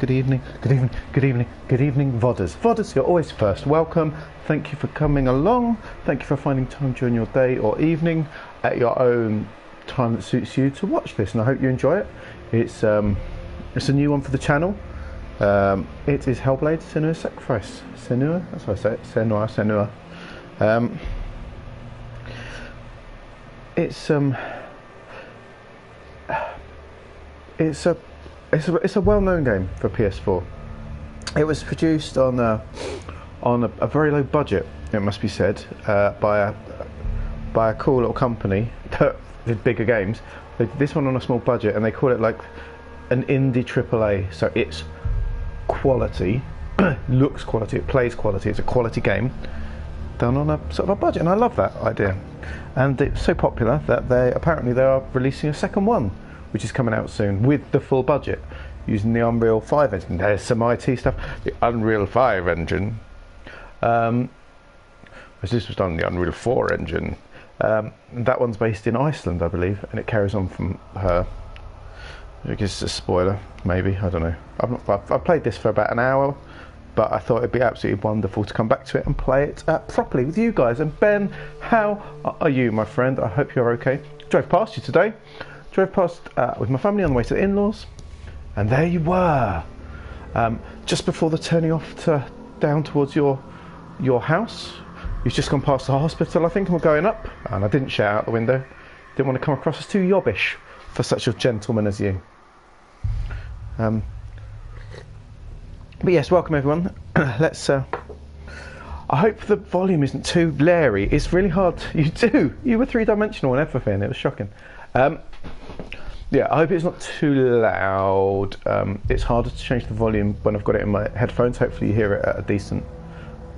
good evening, good evening, good evening, good evening, VODers. VODers, you're always first. Welcome. Thank you for coming along. Thank you for finding time during your day or evening at your own time that suits you to watch this, and I hope you enjoy it. It's a new one for the channel. It is Hellblade, Senua's Sacrifice. Senua, that's how I say it. Senua. It's a well-known game for PS4. It was produced on a very low budget, it must be said, by a cool little company that did bigger games. They did this one on a small budget, and they call it like an indie AAA. So it's quality, looks quality, it plays quality. It's a quality game done on a sort of a budget, and I love that idea. And it's so popular that they are releasing a second one, which is coming out soon with the full budget, using the Unreal 5 engine. There's some IT stuff. The Unreal 5 engine, this was done on the Unreal 4 engine. That one's based in Iceland, I believe, and it carries on from her. I guess it's a spoiler, maybe, I don't know. I've played this for about an hour, but I thought it'd be absolutely wonderful to come back to it and play it properly with you guys. And Ben, how are you, my friend? I hope you're okay. Drove past you today. Drove past with my family on the way to the in-laws, and there you were, just before the turning off down towards your house. You've just gone past the hospital, I think, and we're going up, and I didn't shout out the window. Didn't want to come across as too yobbish for such a gentleman as you. But yes, welcome everyone. Let's I hope the volume isn't too blary. It's really hard. You were three-dimensional and everything. It was shocking. Yeah, I hope it's not too loud. It's harder to change the volume when I've got it in my headphones. Hopefully you hear it at a decent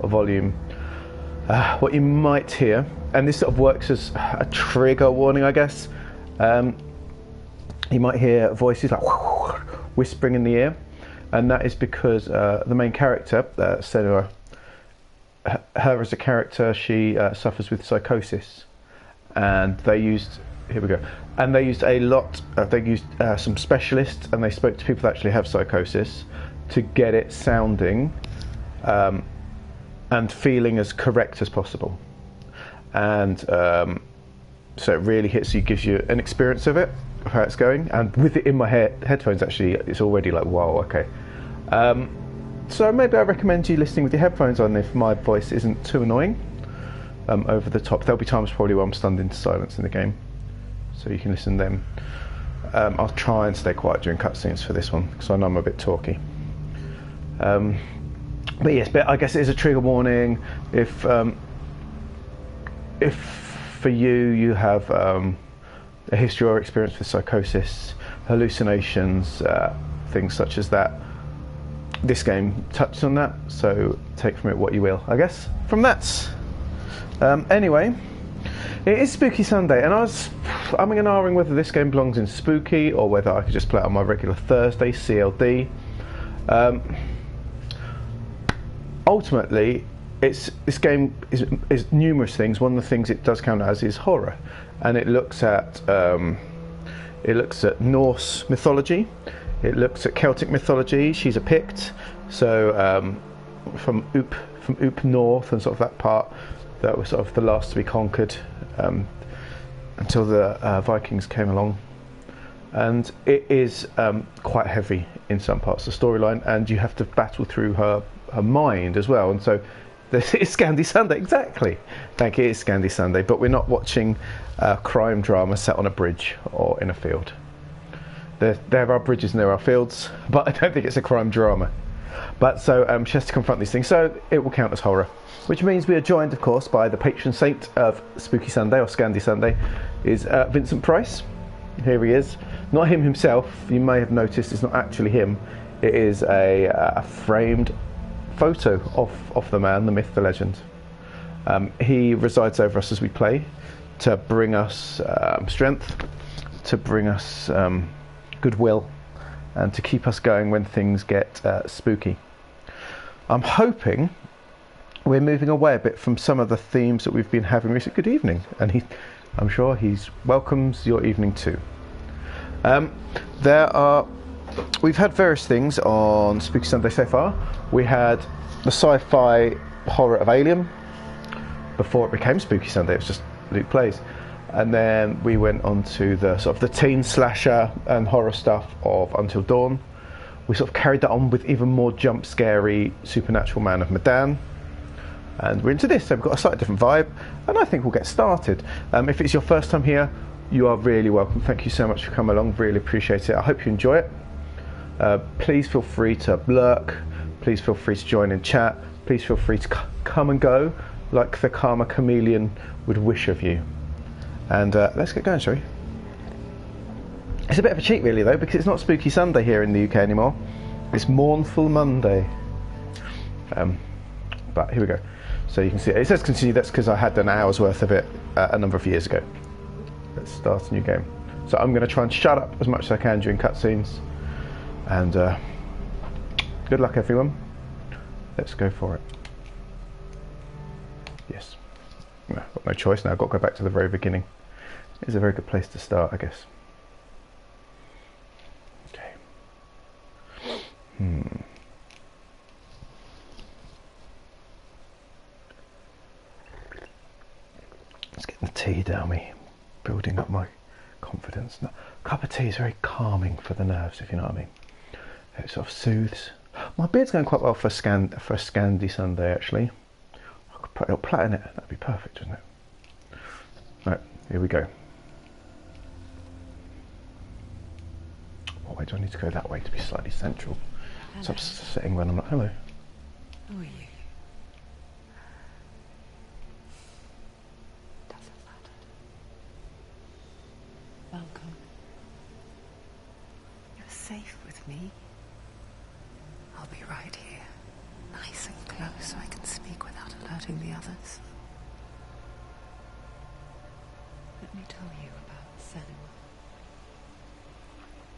volume. What you might hear, and this sort of works as a trigger warning, I guess. You might hear voices like whispering in the ear, and that is because the main character, Senua, her as a character, she suffers with psychosis, and they used a lot. They used some specialists, and they spoke to people that actually have psychosis to get it sounding and feeling as correct as possible. And so it really hits you, gives you an experience of it, of how it's going. And with it in my headphones, actually, it's already like, wow, okay. So maybe I recommend you listening with your headphones on if my voice isn't too annoying over the top. There'll be times probably where I'm stunned into silence in the game, so you can listen to them. I'll try and stay quiet during cutscenes for this one, because I know I'm a bit talky. But yes, I guess it is a trigger warning. If for you have a history or experience with psychosis, hallucinations, things such as that, this game touches on that, so take from it what you will, I guess, from that. Anyway, it is Spooky Sunday, and I'm umming whether this game belongs in Spooky or whether I could just play it on my regular Thursday, CLD. Ultimately, this game is numerous things. One of the things it does count as is horror, and it looks at Norse mythology. It looks at Celtic mythology. She's a Pict, so from Up North and sort of that part that was sort of the last to be conquered until the Vikings came along. And it is quite heavy in some parts of the storyline, and you have to battle through her mind as well. And so this is Scandi Sunday, exactly. Thank you, it's Scandi Sunday, but we're not watching a crime drama set on a bridge or in a field. There are bridges and there are fields, but I don't think it's a crime drama. But so she has to confront these things, so it will count as horror. Which means we are joined, of course, by the patron saint of Spooky Sunday, or Scandi Sunday, is Vincent Price. Here he is. Not him himself, you may have noticed it's not actually him. It is a framed photo of the man, the myth, the legend. He resides over us as we play, to bring us strength, to bring us goodwill, and to keep us going when things get spooky. I'm hoping we're moving away a bit from some of the themes that we've been having recently. Good evening, and I'm sure he welcomes your evening too. There are we've had various things on Spooky Sunday so far. We had the sci-fi horror of Alien. Before it became Spooky Sunday, it was just Luke Plays. And then we went on to the sort of the teen slasher and horror stuff of Until Dawn. We sort of carried that on with even more jump scary Supernatural Man of Medan. And we're into this, so we've got a slightly different vibe, and I think we'll get started. If it's your first time here, you are really welcome. Thank you so much for coming along, really appreciate it. I hope you enjoy it. Please feel free to lurk, please feel free to join in chat, please feel free to come and go like the Karma Chameleon would wish of you. And let's get going, shall we? It's a bit of a cheat really though, because it's not Spooky Sunday here in the UK anymore. It's Mournful Monday. But here we go. So you can see it says continue. That's because I had an hour's worth of it a number of years ago. Let's start a new game. So I'm going to try and shut up as much as I can during cutscenes. And good luck everyone. Let's go for it. Yes. No, I've got no choice now. I've got to go back to the very beginning. It's a very good place to start, I guess. Okay. Let's get the tea down me, building up my confidence. A cup of tea is very calming for the nerves, if you know what I mean. It sort of soothes. My beard's going quite well for a Scandi Sunday, actually. I could put a little plait in it. That'd be perfect, wouldn't it? Right, here we go. What way do I need to go? That way to be slightly central. So I'm sitting when I'm not. Hello. Who are you? Welcome. You're safe with me. I'll be right here, nice and close so I can speak without alerting the others. Let me tell you about Senua.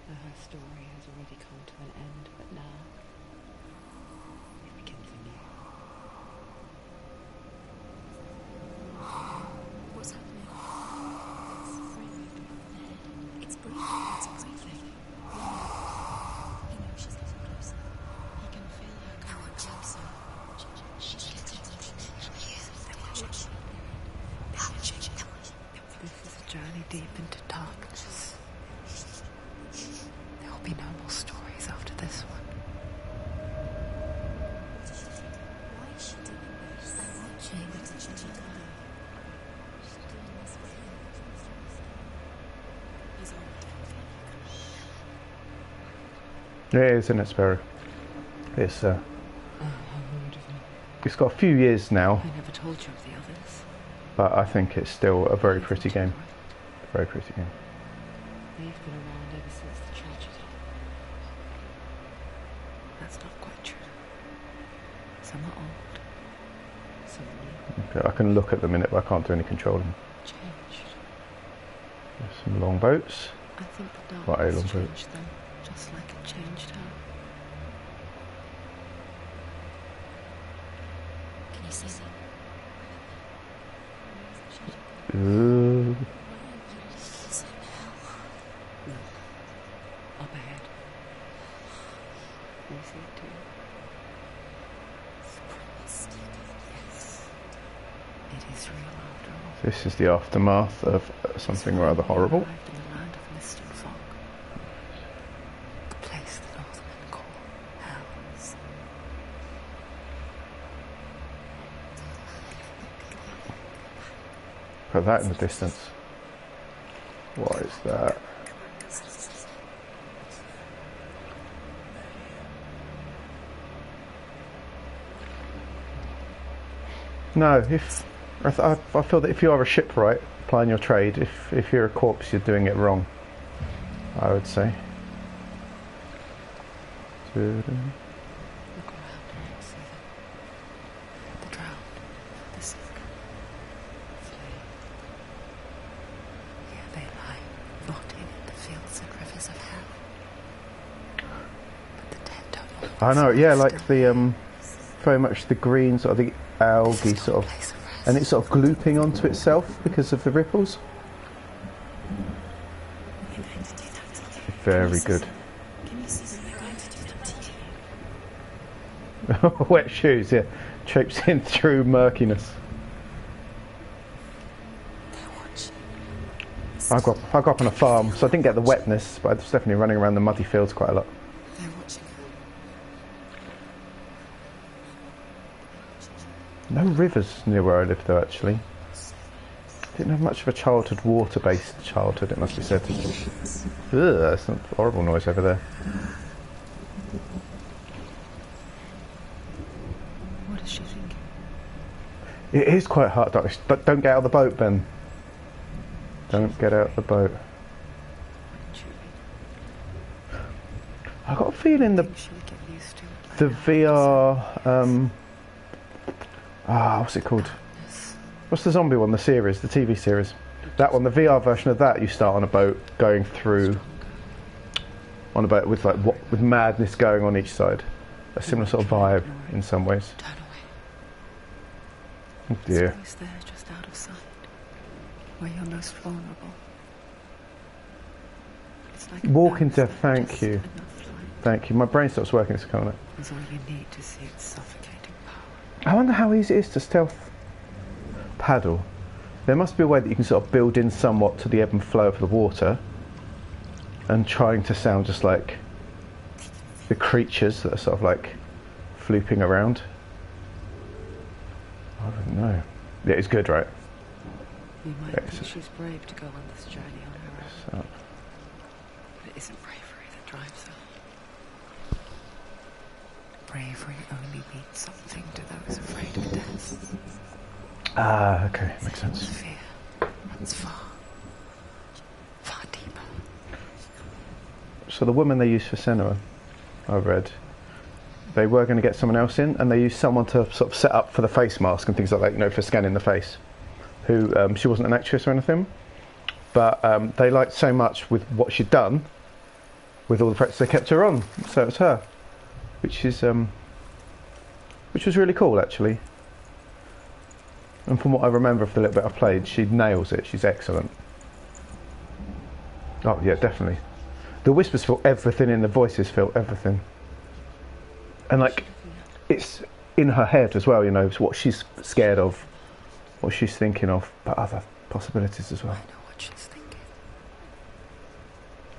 Her story has already come to an end, but now it begins anew. What's happening? It's breathing. It's breathing. He knows she's getting closer. He can feel her coming closer. She's getting closer. This is a journey deep into darkness. There will be no more stories after this one. Why is she doing this? I'm watching. She's doing this for him. He's already Yeah, it is, isn't it, Sparrow? It's Oh, how rude of me. it's got a few years now, I never told you of the others. but I think it's still a very pretty game. Very pretty game. They've been around ever since the tragedy. That's not quite true. Some are old. Some are new. Okay, I can look at them in it, but I can't do any controlling. Changed. There's some longboats. I think the What, darkness Elon Boat? changed them, just like it changed her. Can you see them? Ooh. Look, up ahead. You see it too? Yes. It is real after all. This is the aftermath of something rather horrible. Arrived in the land of mist and fog. The place the Northmen call Hell. Put that in the distance. What is that? No, if I feel that if you are a shipwright applying your trade, if you're a corpse, you're doing it wrong. I would say. Look around and see them. The drowned, the sick, the slain. Here they lie, rotting in the fields and rivers of hell. But the dead don't I always know, yeah, rest like in the very much the green sort of the algae sort of, place of rest. and it's sort of glooping onto itself because of the ripples. Very good. Can you see Wet shoes, yeah. Traipsing through murkiness. They're watching. I grew up on a farm, so I didn't get the wetness, but I was definitely running around the muddy fields quite a lot. They're watching her. No rivers near where I lived though, actually. Didn't have much of a childhood, water-based childhood, it must be said. Ugh, that's a horrible noise over there. What is she thinking? It is quite hard, darkness. But don't get out of the boat, Ben. Don't get out of the boat. I got a feeling She'll get used to it. the VR. What's it called? What's the zombie one? The series, the TV series. That one, the VR version of that. You start on a boat going through. On a boat with with madness going on each side. A similar sort of vibe in some ways. Turn away. Oh dear. It's always there, just out of sight, where you're most vulnerable. It's like Walk into. just Thank you. enough light. Thank you. My brain stops working, so can't it? Is all you need to see its suffocating power. I wonder how easy it is to stealth paddle. There must be a way that you can sort of build in somewhat to the ebb and flow of the water, and trying to sound just like the creatures that are sort of like flooping around. I don't know. Yeah, it's good, right? You might Yeah, think so- she's brave to go on this journey on her own, So, but it isn't bravery that drives her. Bravery only means something to those afraid of death. okay, makes sense. Fear runs far, far deeper. So the woman they used for Senua, I read, they were going to get someone else in, and they used someone to sort of set up for the face mask and things like that, you know, for scanning the face. Who she wasn't an actress or anything, but they liked so much with what she'd done, with all the practice, they kept her on. So it was her, which was really cool actually. And from what I remember of the little bit I played, she nails it. She's excellent. Oh yeah, definitely. The whispers feel everything in the voices, feel everything. And like, it's in her head as well, you know, it's what she's scared of, what she's thinking of, but other possibilities as well. I know what she's thinking.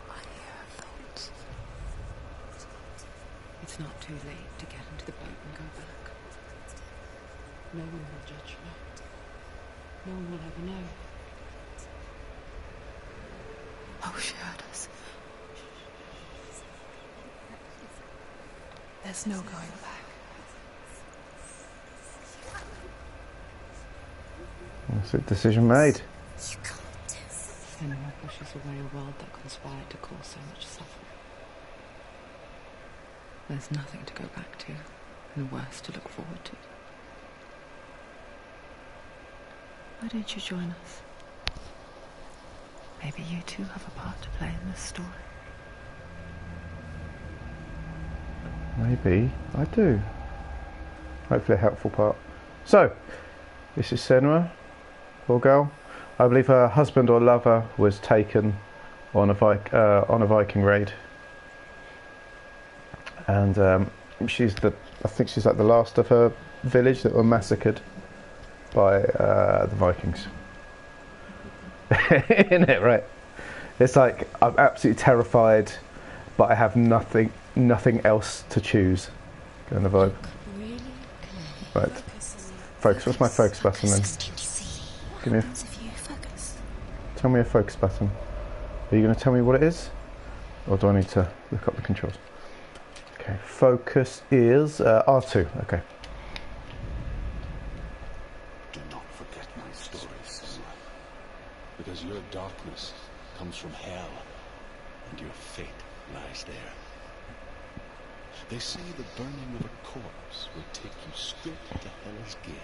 I hear her thoughts. It's not too late to get into the boat and go back. No one will judge her. No one will ever know. Oh, she heard us. There's no going back. That's a decision made. Senua pushes away a world that conspired to cause so much suffering. There's nothing to go back to, and worse to look forward to. Why don't you join us? Maybe you too have a part to play in this story. Maybe I do. Hopefully a helpful part. So, this is Senua, poor girl. I believe her husband or lover was taken on a Viking raid, and I think she's like the last of her village that were massacred by the Vikings. Isn't it right? It's like I'm absolutely terrified, but I have nothing else to choose. Kind of vibe. Really? Right. Focus. What's my focus button then? Give me a, tell me a focus button. Are you going to tell me what it is? Or do I need to look up the controls? Okay, focus is R2. Okay. Do not forget my stories, Senua, because your darkness comes from hell, and your fate lies there. They say the burning of a corpse will take you straight to Hell's Gate,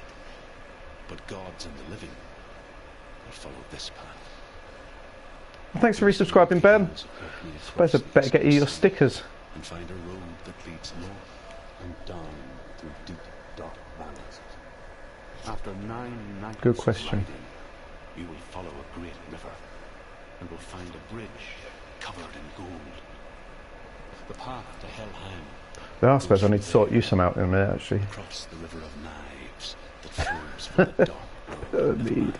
but gods and the living will follow this path. Thanks for resubscribing, Ben. Suppose I better get you your stickers. And find a road that leads north and down through deep, dark valleys. After 9 nights Good question. riding, you will follow a great river and will find a bridge covered in gold. The path to Helheim There are spares. I need to sort you some out in a minute, actually. Across the river of knives that flows from the dark road of Need.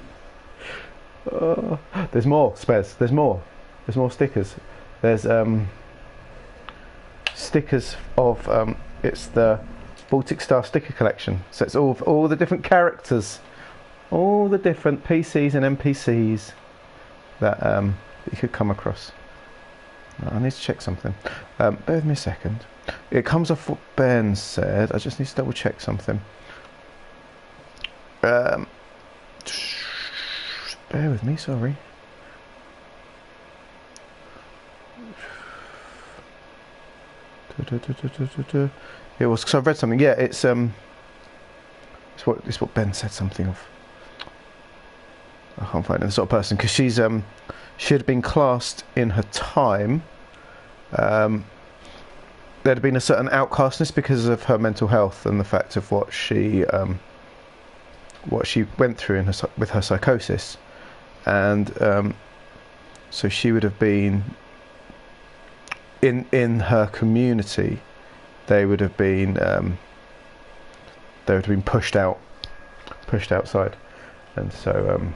Helheim. There's more spares. There's more. There's more stickers. There's stickers of it's the Baltic Star sticker collection. So it's all the different characters, all the different PCs and NPCs that you could come across. I need to check something. Bear with me a second. It comes off what Ben said. I just need to double check something. Bear with me, sorry. It was because I've read something. Yeah, it's what Ben said something of. I can't find it. The sort of person, because she had been classed in her time. There'd been a certain outcastness because of her mental health and the fact of what she went through with her psychosis, and so she would have been in her community. They would have been pushed outside, and so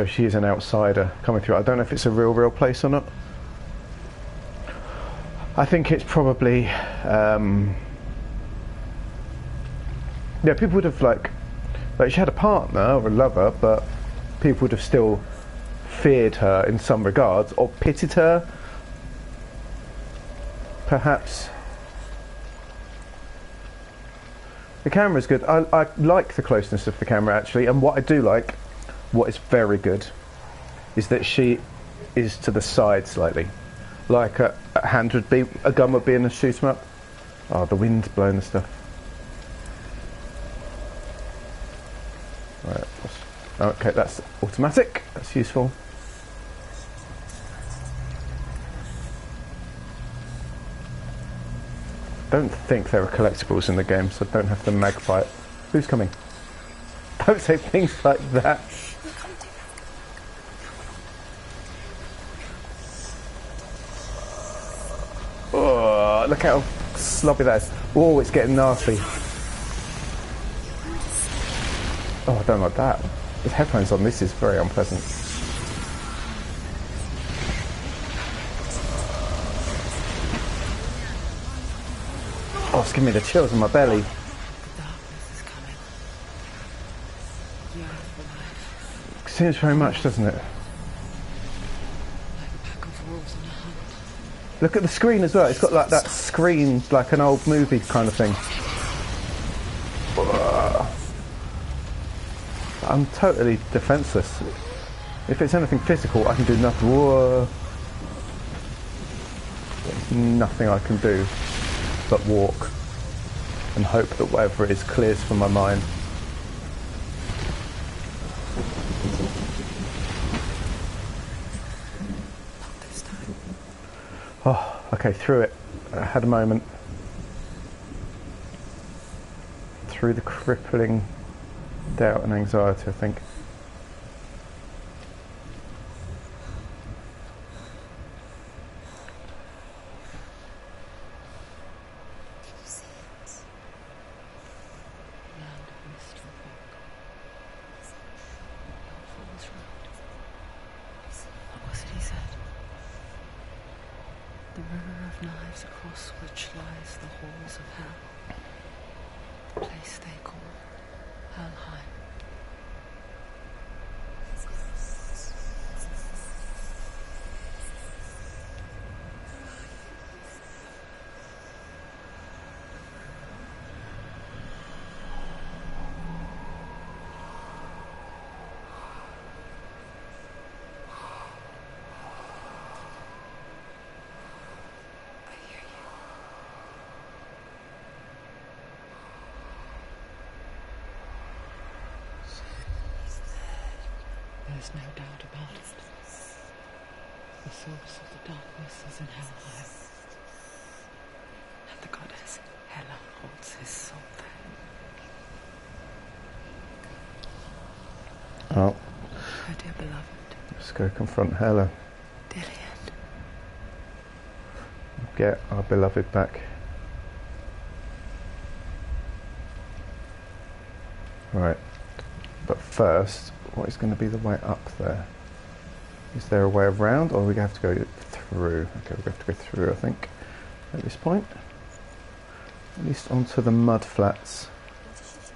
she is an outsider coming through. I don't know if it's a real place or not. I think it's probably people would have like she had a partner or a lover, but people would have still feared her in some regards or pitied her, perhaps. The camera's good. I like the closeness of the camera, actually, and what I do like, what is very good, is that she is to the side slightly, like a hand would be, a gun would be in a shoot 'em up. Oh, the wind's blowing the stuff. Right. Okay, that's automatic. That's useful. I don't think there are collectibles in the game, so I don't have to mag fight. Who's coming? Don't say things like that. Oh, look how sloppy that is. Oh, it's getting nasty. Oh, I don't like that. With headphones on, this is very unpleasant. Oh, it's giving me the chills in my belly. The darkness is coming. The earth will life. Seems very much, doesn't it? Like a pack of wolves on a hunt. Look at the screen as well. It's got like that screen, like an old movie kind of thing. I'm totally defenseless. If it's anything physical, I can do nothing. Whoa. There's nothing I can do but walk and hope that whatever it is clears from my mind. Not this time. Oh, okay, through it. I had a moment. Through the crippling doubt and anxiety, I think. Can you see it? Land of mist and fog. Falls road. What was it he said? The river of knives across which lies the halls of hell. The place they call Helheim. There's no doubt about it. The source of the darkness is in Helheim. And the goddess Hela holds his soul there. Oh, Her dear beloved, let's go confront Hela. Dillian. Get our beloved back. Right. But first, what is going to be the way up there? Is there a way around, or are we going to have to go through? Okay, we have to go through, I think, at this point. At least onto the mud flats. What is she doing?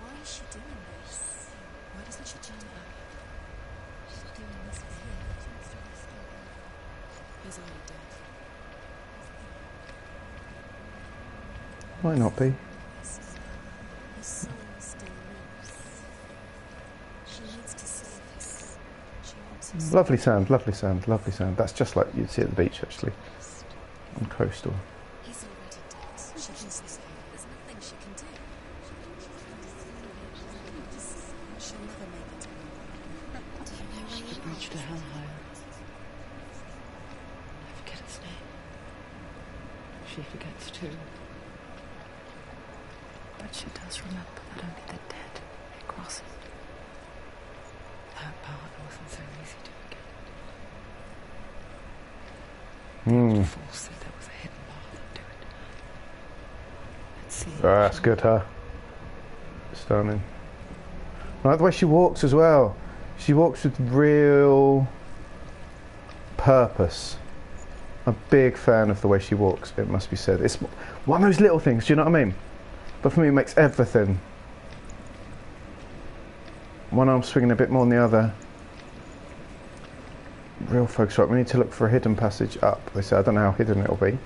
Why is she doing this? Why doesn't she turn up? She's doing this for him. She wants to restore him. He's already dead. Might not be. His soul still lives. She needs to save him. She wants his Lovely sand, lovely sand, lovely sand. That's just like you'd see at the beach, actually, on coastal. He's already dead. She can save him. There's nothing she can do. She'll never make it. Do you know where The bridge to Helheim. I forget its name. She forgets too. But she does remember that only the dead may cross it. That part wasn't so easy to forget. The Fool said there was a hidden path into it. Let's see. Oh, that's good, huh? Stunning. I like the way she walks as well. She walks with real purpose. I'm a big fan of the way she walks, it must be said. It's one of those little things, do you know what I mean? But for me, it makes everything. One arm swinging a bit more than the other. Real focus. Right, we need to look for a hidden passage up. They say, I don't know how hidden it'll be.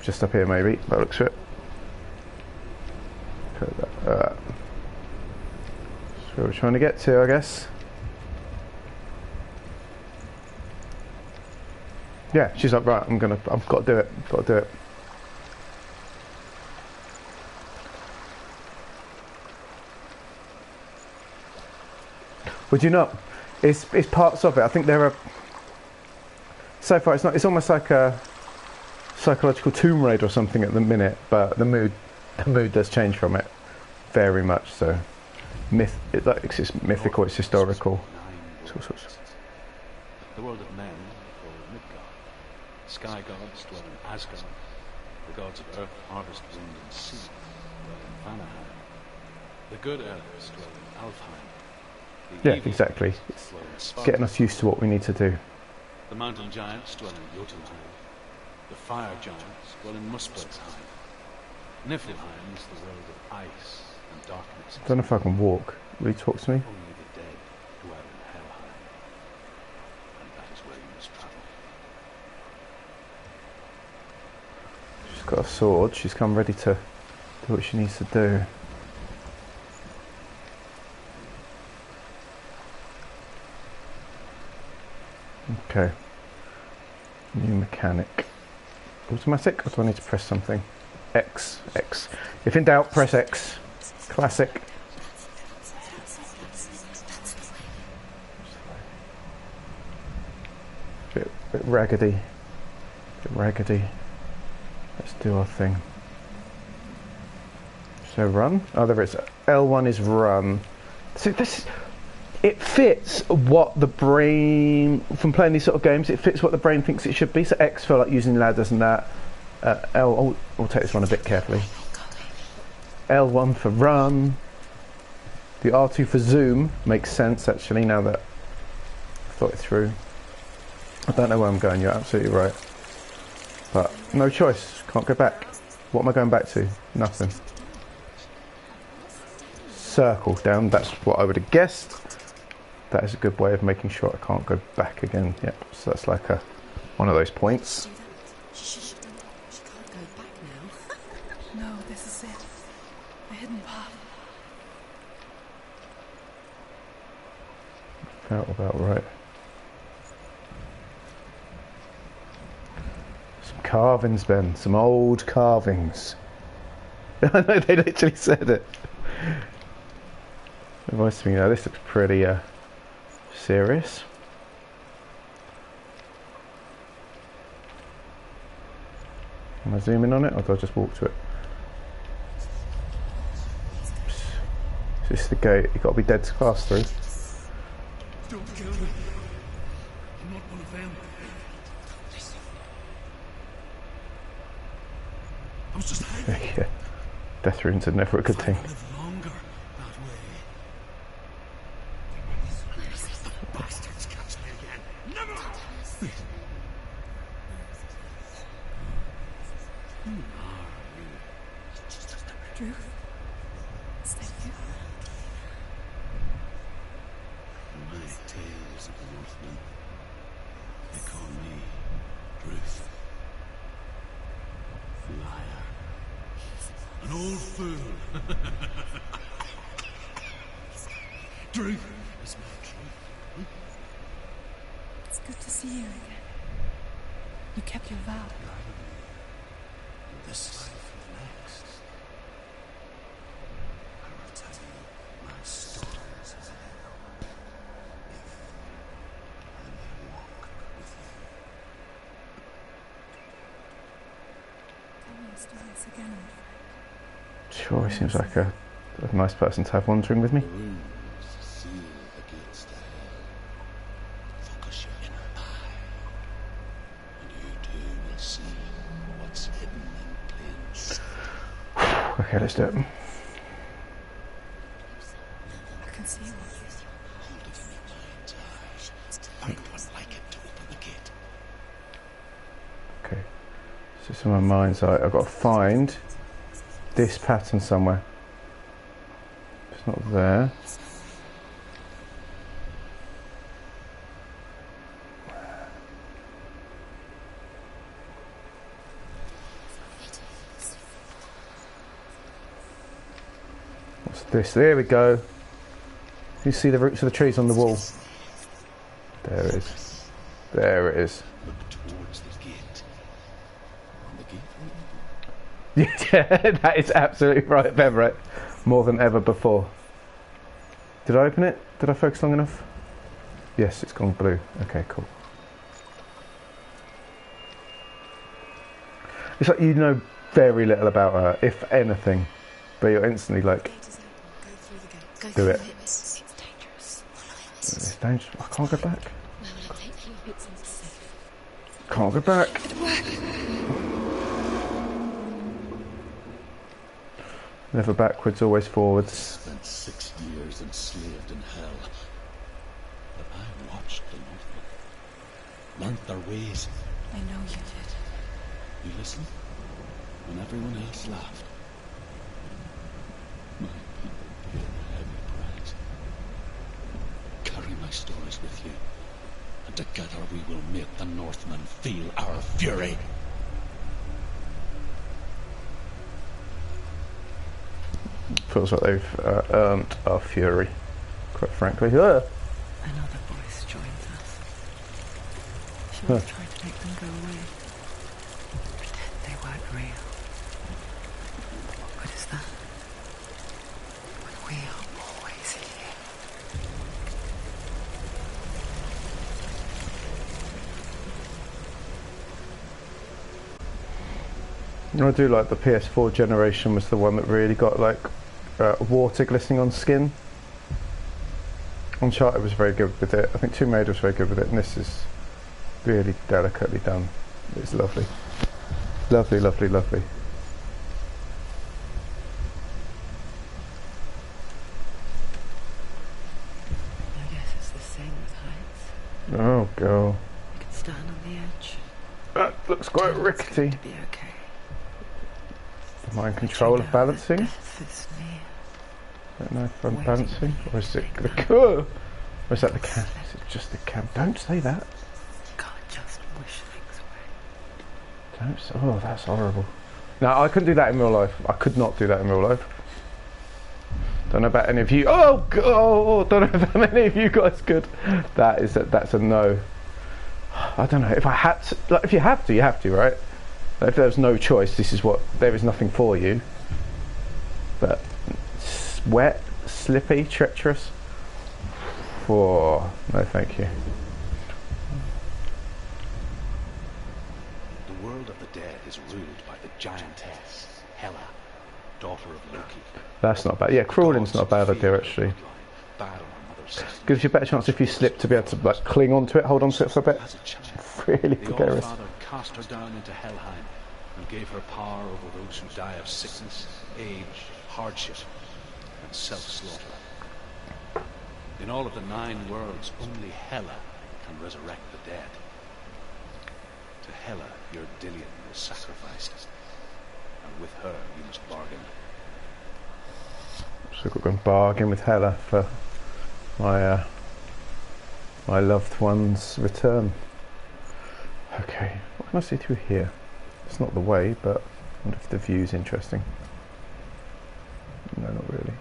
Just up here, maybe. That looks it. That's where we're trying to get to, I guess. Yeah, she's like, right, I've got to do it. Got to do it. Would you not? It's parts of it. I think there are. So far, it's almost like a psychological Tomb Raider or something at the minute, but the mood does change from it very much. So, it's mythical, it's historical. The world of men called Midgard. Sky gods dwell in Asgard. The gods of earth, harvest, wind, and sea dwell in Vanaheim. The good elves dwell in Alfheim. The Yeah, evil exactly. dwell It's in Svartalfheim. getting us used to what we need to do. The mountain giants dwell in Jotunheim. The fire giants dwell in Muspelheim. Niflheim is the world of ice and darkness. I don't know if I can walk. Will you talk to me? Only the dead dwell in Helheim. And that is where you must travel. She's got a sword. She's come ready to do what she needs to do. Okay. New mechanic. Automatic, or do I need to press something? X. X. If in doubt, press X. Classic. Bit raggedy. Bit raggedy. Let's do our thing. So run. Oh, there it is. L1 is run. So this. It fits what the brain, from playing these sort of games, it fits what the brain thinks it should be. So X for like using ladders and that. L, we'll take this one a bit carefully. L1 for run. The R2 for zoom makes sense actually now that I've thought it through. I don't know where I'm going, you're absolutely right. But no choice, can't go back. What am I going back to? Nothing. Circle down, that's what I would have guessed. That is a good way of making sure I can't go back again. Yep, so that's like one of those points. She can't go back now. No, this is it. A hidden path. Felt about right. Some carvings, Ben. Some old carvings. I know, they literally said it. Advice to me now, this looks pretty serious. Am I zooming on it, or do I just walk to it? Is this the gate? You've got to be dead to pass through. Don't kill me. I'm not one of them. I was just hiding. Yeah. Death runes are never a good thing. I live longer that way. Drew? Is that you? My tales of the Northmen. They call me Ruth. Liar. An old fool. Truth is my truth. It's good to see you again. You kept your vow. In this life and the next, I will tell you my stories of hell. If I may walk with you. Tell me your stories again, my friend. Sure, he seems like a nice person to have wandering with me. The runes seal the gates to hell. Focus your inner eye, and you too will see what's hidden in plain sight. Okay, let's do it. I can see what Hold it in your mind's eye. Find one like it to open the gate. Okay, so it's in my mind's eye. I've got to find this pattern somewhere. It's not there. What's this? There we go. You see the roots of the trees on the wall? There it is. There it is. Look towards the gate. And the gate will Yeah, that is absolutely right, Beverett. More than ever before. Did I open it? Did I focus long enough? Yes, it's gone blue. Okay, cool. It's like you know very little about her, if anything, but you're instantly like, gate is open. Go through the gate. Go do through it. It's dangerous. It's dangerous. I can't go back. Where will it take you? It's unsafe. Can't go back. It'll work. Never backwards, always forwards. spent 6 years enslaved in hell. But I watched the Northmen, learnt their ways. I know you did. You listened when everyone else laughed. My people paid a heavy price. Carry my stories with you, and together we will make the Northmen feel our fury. Feels like they've earned our fury, quite frankly. Another voice joins us. She always tried to make them go away. Pretend they weren't real. What good is that? When we are always here. I do like the PS4 generation was the one that really got like water glistening on skin. Uncharted was very good with it. I think Tomb Raider was very good with it, and this is really delicately done. It's lovely. Lovely, lovely, lovely. I guess it's the same with heights. Oh, girl. You can stand on the edge. That looks quite pretend it's rickety. going to be okay. The mind control of balancing. Death is near. I don't know if I'm balancing, or is it the or is that the cam? Is it just the cam? Don't say that. You can't just wish things away. Don't. Oh, that's horrible. No, I couldn't do that in real life. I could not do that in real life. Don't know about any of you. Oh, God! Don't know if any of you guys could. That's a no. I don't know if I had to. Like, if you have to, you have to, right? Like, if there's no choice, this is what. There is nothing for you. But wet, slippy, treacherous. Oh, no, thank you. The world of the dead is ruled by the giantess, Hela, daughter of Loki. That's not bad. Yeah, crawling's not a bad idea, actually. Bad on her mother's sister. Gives you a better chance if you slip to be able to like cling onto it, hold on to it for a bit. As a child, Really the precarious. All-Father cast her down into Helheim and gave her power over those who die of sickness, age, hardship, and self-slaughter. In all of the 9 worlds, only Hela can resurrect the dead. To Hela, your Dillion was sacrificed, and with her you must bargain. So we've got to go and bargain with Hela for my my loved one's return. Okay, what can I see through here? It's not the way, but I wonder if the view's interesting. No, not really.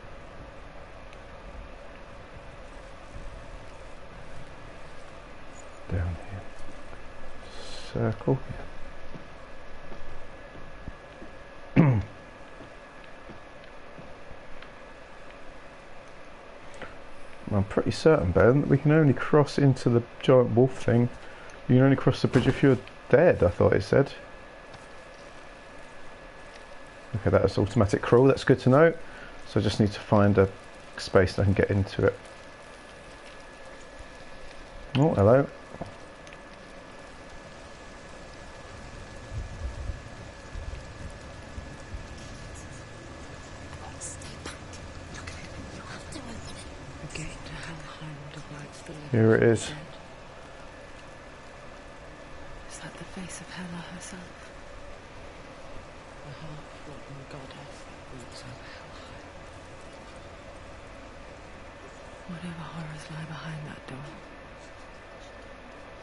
Down here. Circle. I'm pretty certain, Ben, that we can only cross into the giant wolf thing. You can only cross the bridge if you're dead, I thought it said. Okay, that is automatic crawl, that's good to know. So I just need to find a space that I can get into it. Oh, hello. Stay back. Look at it. You have to open it. The gate to Helheim divides the living Here it from the is. dead. Is that the face of Hela herself? A half-rotten goddess that rules over Helheim. Whatever horrors lie behind that door,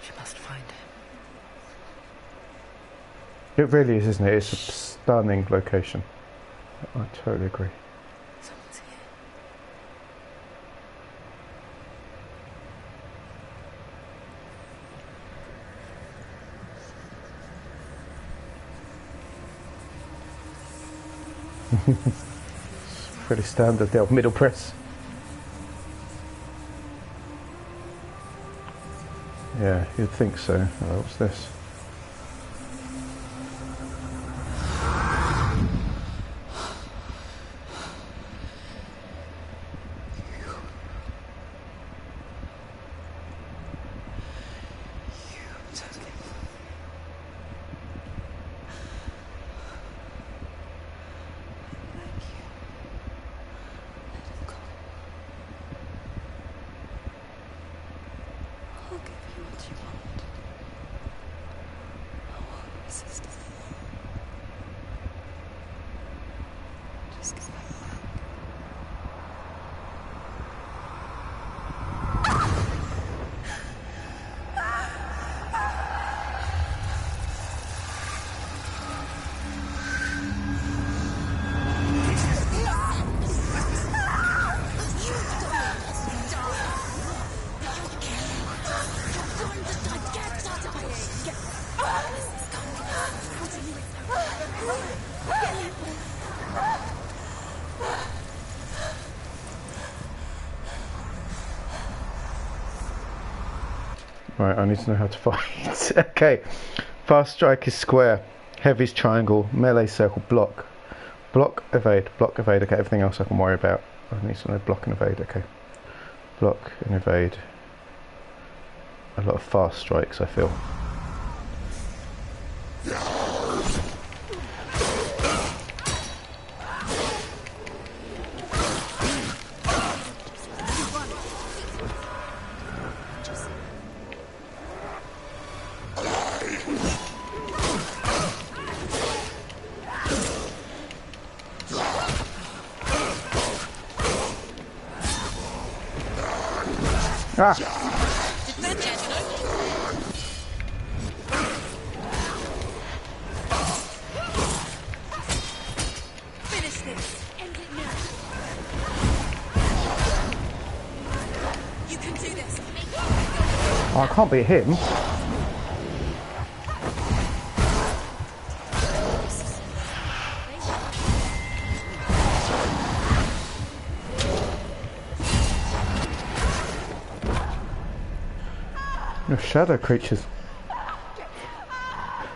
she must find him. It really is, isn't it? It's a stunning location. I totally agree. Someone's here. Pretty standard, the old middle press. Yeah, you'd think so. Oh, what's this? I'll give you what you want. I won't resist it. Just give it back. Right, I need to know how to fight. Okay, fast strike is square, heavy is triangle, melee circle, block. Block, evade, okay, everything else I can worry about. I need to know block and evade, okay. Block and evade. A lot of fast strikes, I feel. Ah! Finish this. End it now. You can do this. Oh, I can't beat him. No shadow creatures.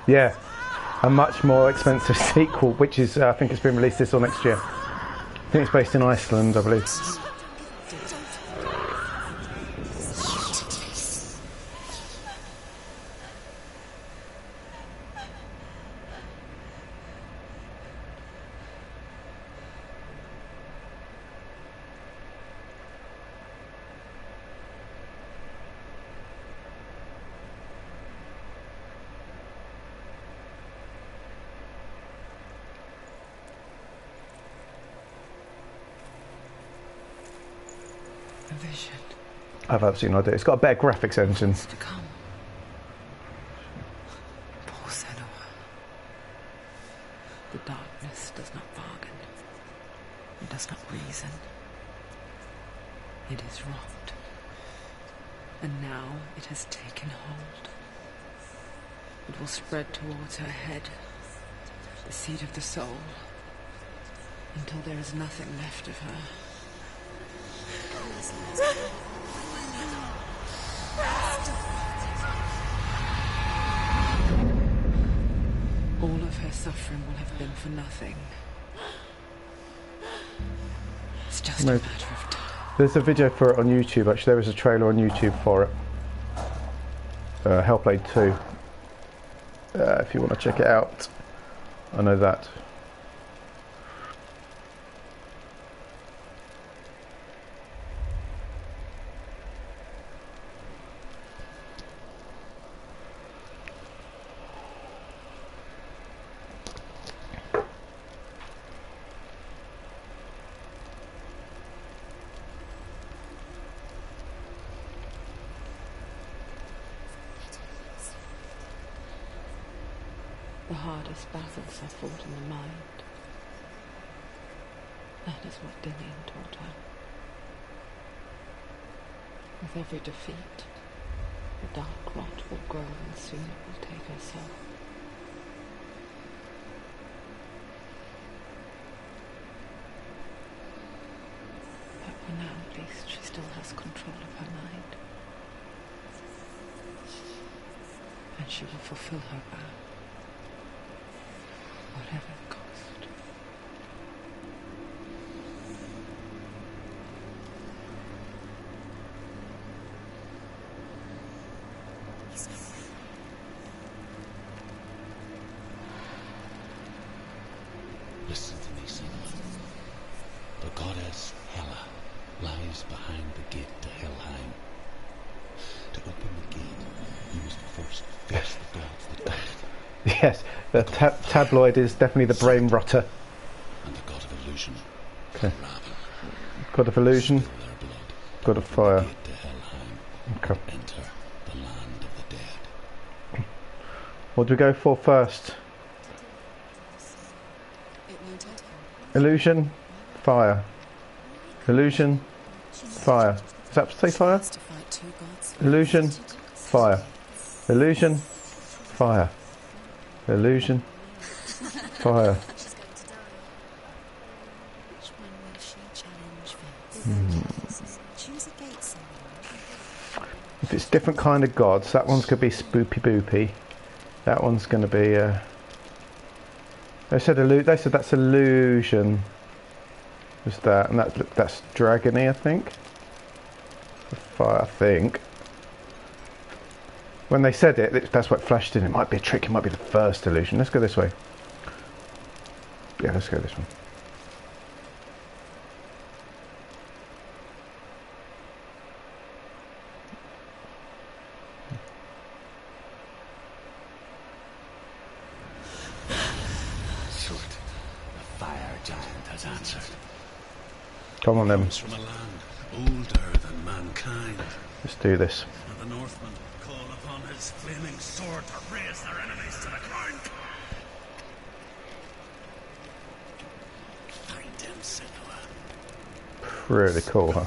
Yeah, a much more expensive sequel, which is I think it's been released this or next year. I think it's based in Iceland, I believe. a vision. I've absolutely no idea. It's got a better graphics engine. What's to come? Poor Senua. The darkness does not bargain. It does not reason. It is wrought. And now it has taken hold. It will spread towards her head, the seat of the soul, until there is nothing left of her. All of her suffering will have been for nothing. It's just a No. matter of time. There's a video for it on YouTube. Actually, there is a trailer on YouTube for it. Hellblade 2. If you want to check it out. I know that. The hardest battles are fought in the mind. That is what Dillian taught her. With every defeat, the dark rot will grow and soon it will take her soul. But for now, at least, she still has control of her mind. And she will fulfill her vow. Whatever the cost. Listen to me, Senua. The goddess Hela lies behind the gate to Helheim. To open the gate, you must first face the gods that guard it. Yes, the tabloid is definitely the brain rotter. And the god of illusion. Okay. Raven. God of illusion, Spill their blood. God of fire. Gate to Helheim. Okay. Enter the land of the dead. What do we go for first? It won't hurt him. Illusion, fire. Illusion, fire. Is that say fire? To fight two gods. Illusion, fire. Illusion, fire. Illusion, fire. She's going to die. Which one will she challenge first? Choose a gate somewhere. If it's different kind of gods, that one's going to be spoopy boopy. That one's going to be. They said that's illusion. Was that, and that's dragony, I think. Fire, I think. When they said it, that's what flashed in. It might be a trick. It might be the first illusion. Let's go this way. Yeah, let's go this one. Through it, the fire giant has answered. Come on then. Comes from a land older than mankind. Let's do this. And the Northmen call upon his flaming sword to raise their enemies to the ground. Find him, Senua. Really cool, huh?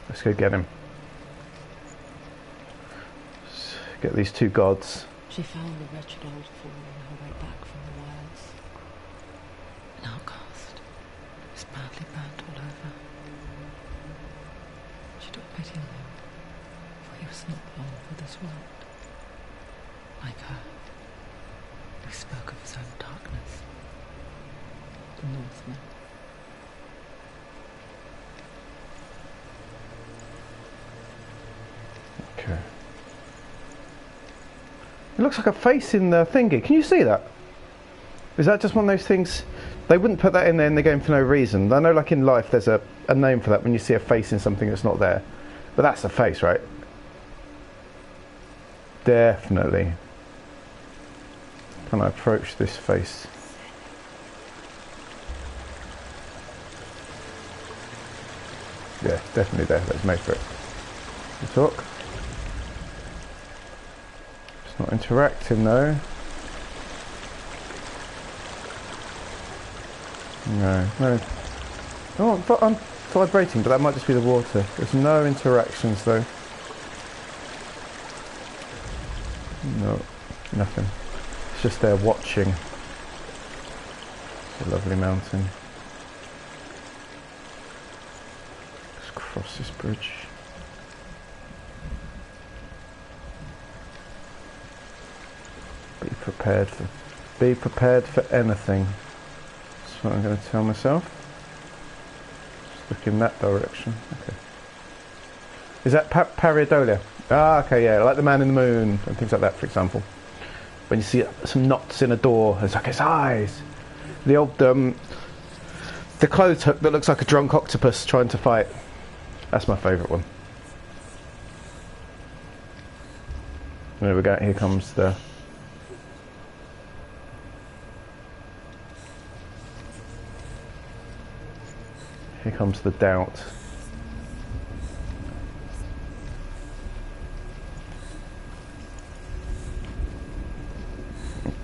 Let's go get him. Let's get these two gods. She found the wretched old fool on her way back from the wilds. An outcast. He was badly burnt all over. She took pity on him, for he was not long for this world. Like her, he spoke of his own darkness. The Northmen. Okay. It looks like a face in the thingy. Can you see that? Is that just one of those things? They wouldn't put that in there in the game for no reason. I know, like in life, there's a name for that when you see a face in something that's not there. But that's a face, right? Definitely. Can I approach this face? Yeah, definitely there. Let's make for it. You talk. It's not interacting though. No, no. Oh, I'm vibrating, but that might just be the water. There's no interactions though. No, nothing. It's just there watching. It's a lovely mountain. Let's cross this bridge. Be prepared for anything. That's what I'm going to tell myself. Just look in that direction. Okay. Is that pareidolia? Ah, okay, yeah, like the man in the moon and things like that, for example. When you see some knots in a door, it's like its eyes. The old, the clothes hook that looks like a drunk octopus trying to fight. That's my favourite one. There we go, here comes the... Here comes the doubt.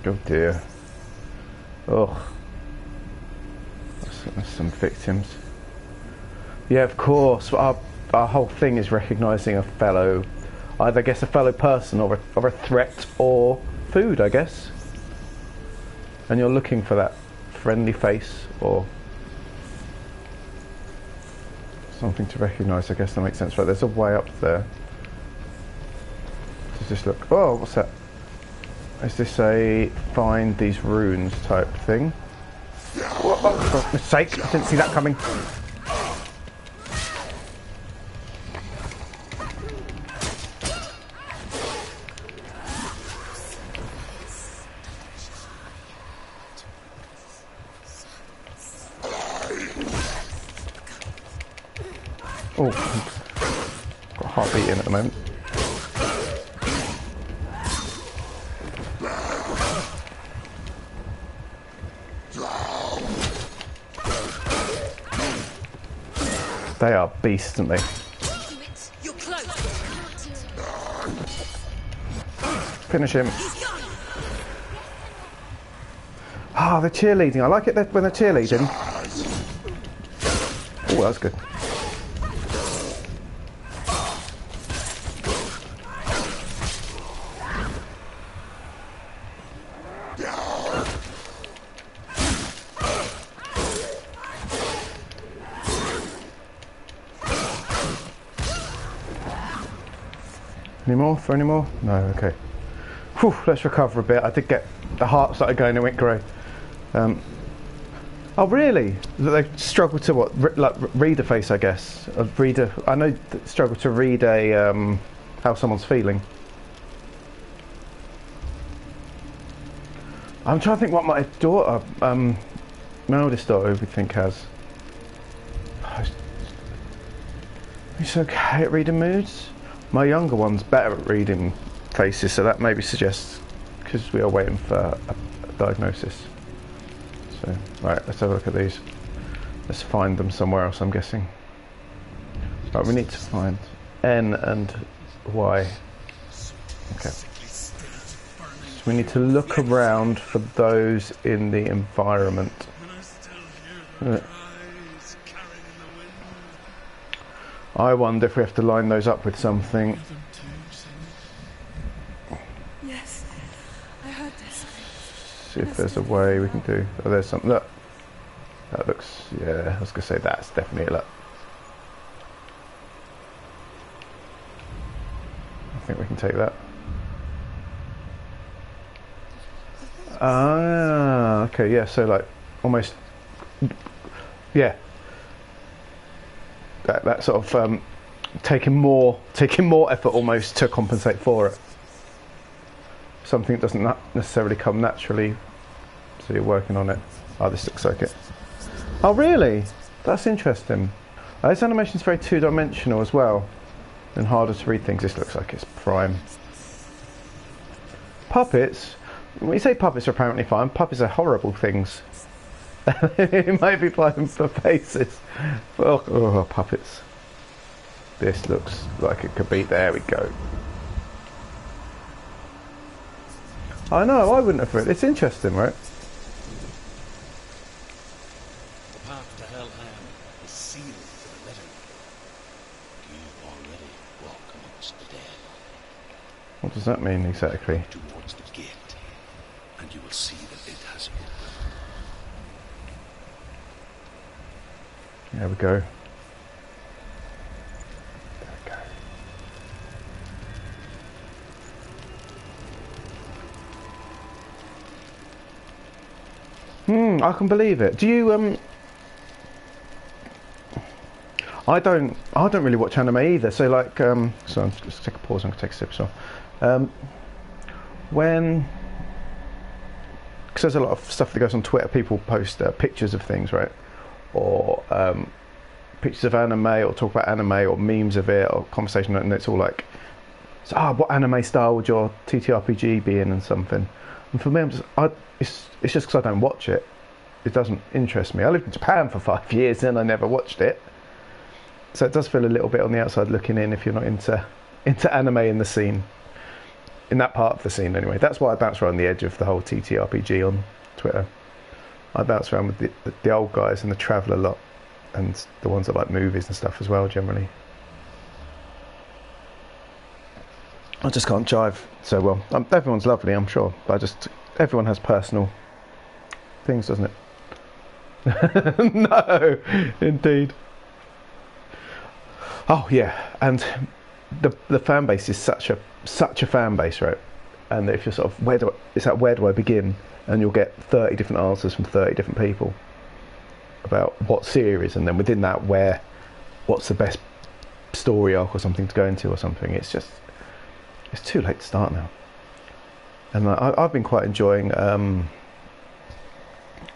Oh dear. Oh. That's some victims. Yeah, of course. Our whole thing is recognising a fellow, either I guess a fellow person or a threat or food, I guess. And you're looking for that friendly face or something to recognise. I guess that makes sense. Right, there's a way up there. So just look. Oh, what's that? Is this a find these runes type thing? Whoa, oh, for goodness sake, I didn't see that coming. Oh, got a heart beating at the moment. They are beasts, aren't they? You're close. Finish him. Ah, they're cheerleading. I like it when they're cheerleading. Oh, that was good. Any more? For any more? No, okay. Whew, let's recover a bit. I did get the heart started going and it went grey. Oh really? They struggle to what? Read a face, I guess. I know struggle to read a how someone's feeling. I'm trying to think what my daughter, my oldest daughter, we think has. She's okay at reading moods. My younger one's better at reading faces, so that maybe suggests, because we are waiting for a diagnosis. So, right, let's have a look at these. Let's find them somewhere else, I'm guessing. Right, we need to find N and Y. Okay. So we need to look around for those in the environment. I wonder if we have to line those up with something. Yes, I heard this. See if there's a way we can do. Oh, there's something. Look, that looks. Yeah, I was gonna say that's definitely it. Look, I think we can take that. Ah, okay, yeah. So like, almost. Yeah. That sort of taking more effort almost to compensate for it. Something that doesn't necessarily come naturally, so you're working on it. Oh, this looks like it. Oh, really? That's interesting. This animation's very two-dimensional as well, and harder to read things. This looks like it's prime. Puppets. When you say puppets are apparently fine, puppets are horrible things. It might be fine for faces. Oh, puppets. This looks like it could be. There we go. I know, I wouldn't have read. It's interesting, right? The path to Helheim is sealed to the letter. You already walk amongst the dead. What does that mean exactly? Towards the gate, and you will see that it has opened. There we go. I can believe it. Do you I don't really watch anime either. So like so I'm just take a pause. I'm gonna take a sip. So when, because there's a lot of stuff that goes on Twitter. People post pictures of things, right? Or pictures of anime, or talk about anime, or memes of it, or conversation, and it's all like, so, what anime style would your TTRPG be in, and something. And for me, it's just because I don't watch it. It doesn't interest me. I lived in Japan for 5 years and I never watched it. So it does feel a little bit on the outside looking in if you're not into anime in the scene. In that part of the scene anyway. That's why I bounce around the edge of the whole TTRPG on Twitter. I bounce around with the old guys and the travel a lot. And the ones that like movies and stuff as well, generally. I just can't jive so well. Everyone's lovely, I'm sure. But everyone has personal things, doesn't it? No, indeed. Oh yeah, and the fan base is such a fan base, right? And if you're sort of where do I begin? And you'll get 30 different answers from 30 different people about what series, and then within that, what's the best story arc or something to go into or something. It's too late to start now. And I've been quite enjoying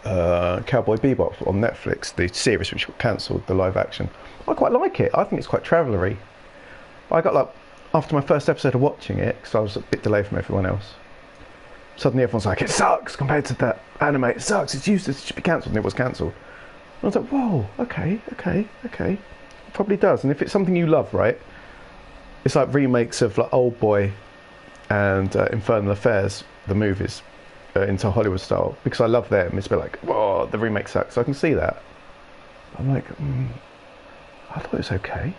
Cowboy Bebop on Netflix, the series which got cancelled, the live action. I quite like it. I think it's quite travellery. I got like, after my first episode of watching it, because I was a bit delayed from everyone else, suddenly everyone's like, it sucks compared to that anime, it sucks, it's useless, it should be cancelled, and it was cancelled. And I was like, whoa, okay. It probably does. And if it's something you love, right, it's like remakes of like Old Boy and Infernal Affairs, the movies, into Hollywood style, because I love them. It's a bit like, whoa, the remake sucks. So I can see that. I'm like, I thought it was okay.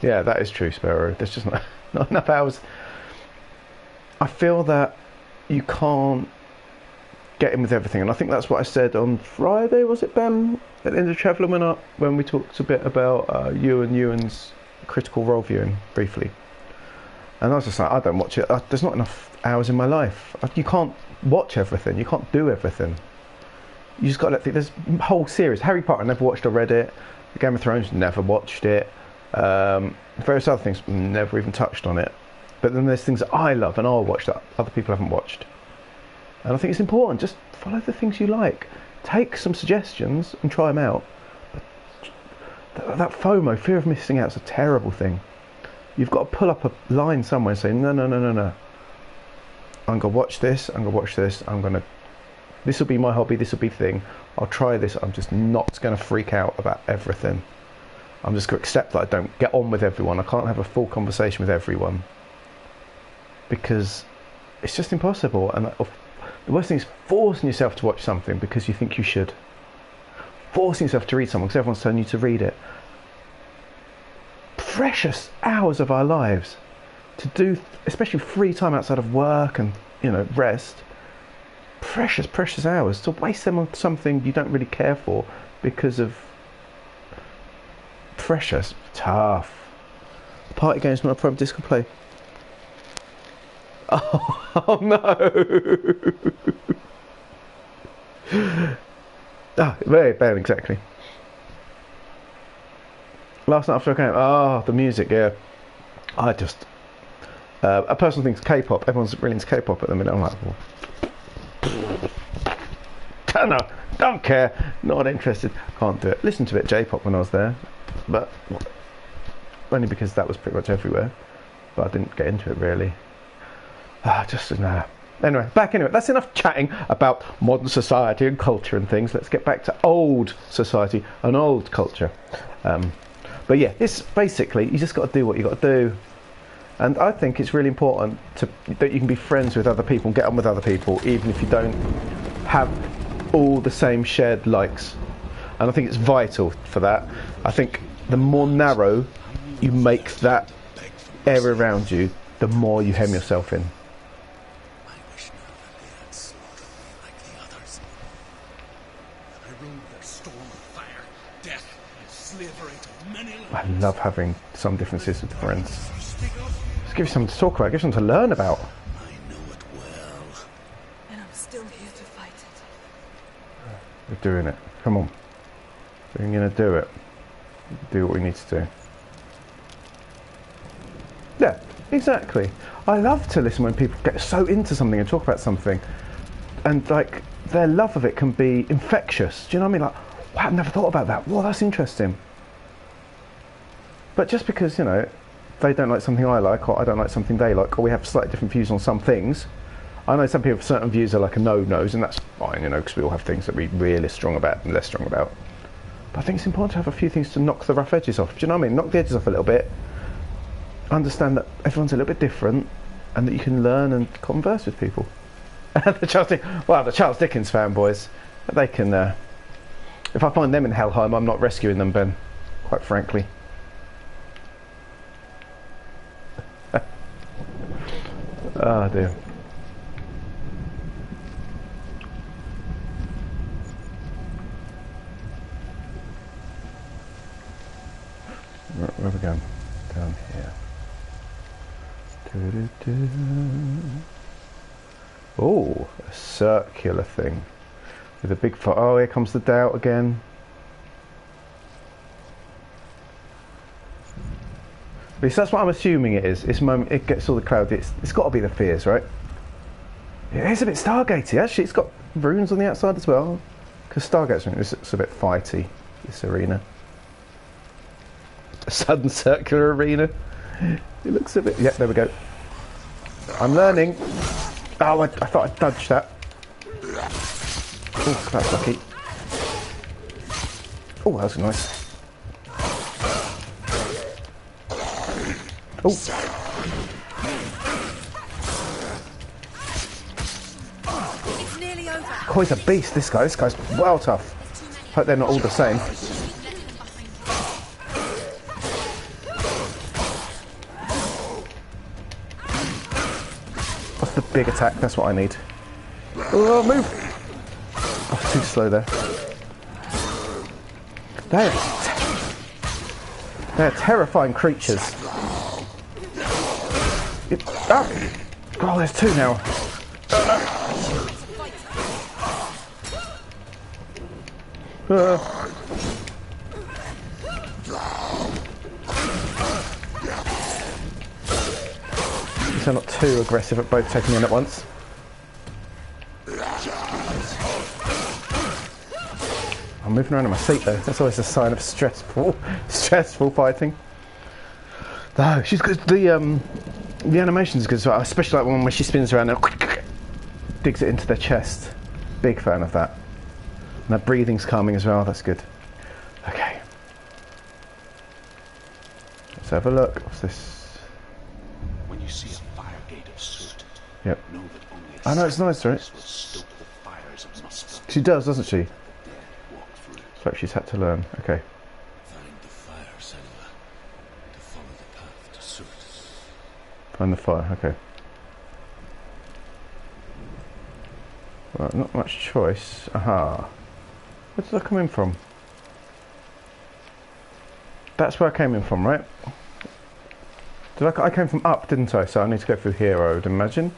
Yeah, that is true, Sparrow. There's just not enough hours. I feel that you can't get in with everything, and I think that's what I said on Friday, was it, Ben? At the end of Traveller, when we talked a bit about Ewan's critical role viewing briefly. And I was just like, I don't watch it. There's not enough hours in my life. You can't watch everything. You can't do everything. You just got to let think. There's a whole series. Harry Potter, I never watched or read it. Game of Thrones, never watched it. Various other things, never even touched on it. But then there's things that I love and I'll watch that other people haven't watched. And I think it's important. Just follow the things you like. Take some suggestions and try them out. But that FOMO, fear of missing out, is a terrible thing. You've got to pull up a line somewhere and say, no. I'm going to watch this, I'm going to watch this, this will be my hobby, this will be the thing. I'll try this, I'm just not going to freak out about everything. I'm just going to accept that I don't get on with everyone. I can't have a full conversation with everyone. Because it's just impossible. And the worst thing is forcing yourself to watch something because you think you should. Forcing yourself to read something because everyone's telling you to read it. Precious hours of our lives to do, especially free time outside of work and rest. Precious hours to waste them on something you don't really care for because of precious tough. Party game's not a problem. Disco play. Oh no! Very bad, exactly. Last night after I came, the music, yeah. I just a person thinks K-pop. Everyone's really into K-pop at the minute. I'm like, don't care, not interested. Can't do it. Listened to a bit J-pop when I was there, but only because that was pretty much everywhere. But I didn't get into it really. Just nah. Anyway, back into it. That's enough chatting about modern society and culture and things. Let's get back to old society and old culture. But yeah, it's basically, you just got to do what you got to do. And I think it's really important that you can be friends with other people and get on with other people, even if you don't have all the same shared likes. And I think it's vital for that. I think the more narrow you make that area around you, the more you hem yourself in. I wish now that they had slaughtered me like the others. I ruled their storm of fire, death, and slavery to many I lands. love having some differences with friends. Just give you something to talk about, give you something to learn about. I know it well. And I'm still here to fight it. We're doing it. Come on. We're going to do it. Do what we need to do. Yeah, exactly. I love to listen when people get so into something and talk about something. And, like, their love of it can be infectious. Do you know what I mean? Like, wow, I've never thought about that. Wow, that's interesting. But just because, you know, they don't like something I like, or I don't like something they like, or we have slightly different views on some things. I know some people have certain views are like a no-nos, and that's fine, you know, because we all have things that we really strong about and less strong about. But I think it's important to have a few things to knock the rough edges off. Do you know what I mean? Knock the edges off a little bit. Understand that everyone's a little bit different, and that you can learn and converse with people. the Charles Dickens fanboys, they can. If I find them in Helheim, I'm not rescuing them, Ben. Quite frankly. Oh dear. Where are we going? Down here. Doo-doo-doo. Oh, a circular thing with a big fire. Oh, here comes the doubt again. At least that's what I'm assuming it is. This moment it gets all the cloud. It's got to be the fears, right? It is a bit Stargatey. Actually, it's got runes on the outside as well. Because Stargate's it's a bit fighty. This arena. A sudden circular arena. It looks a bit. Yeah, there we go. I'm learning. Oh, I thought I'd dodge that. Oh, that's lucky. Oh, that was nice. Oh. It's nearly over. Oh, he's a beast, this guy. This guy's well tough. Hope they're not all the same. What's the big attack? That's what I need. Oh, move! Oh, too slow there. They're terrifying creatures. Oh, there's two now. So not too aggressive at both taking in at once. I'm moving around in my seat though. That's always a sign of stressful fighting. Oh, she's good. The animation's good as well. I especially like one where she spins around and digs it into their chest. Big fan of that. And that breathing's calming as well. That's good. Okay. Let's have a look. What's this? When you see a fire gate of soot, Yep. know that only a I know it's nice, right? sacrifice will stoke the fires of must She does, doesn't she? walk through it. It's like she's had to learn. Okay. Find the fire, Senua, to follow the path to soot. Find the fire. Okay. Well, not much choice. Aha. Where did I come in from? That's where I came in from, right? I came from up, didn't I? So I need to go through here, I would imagine.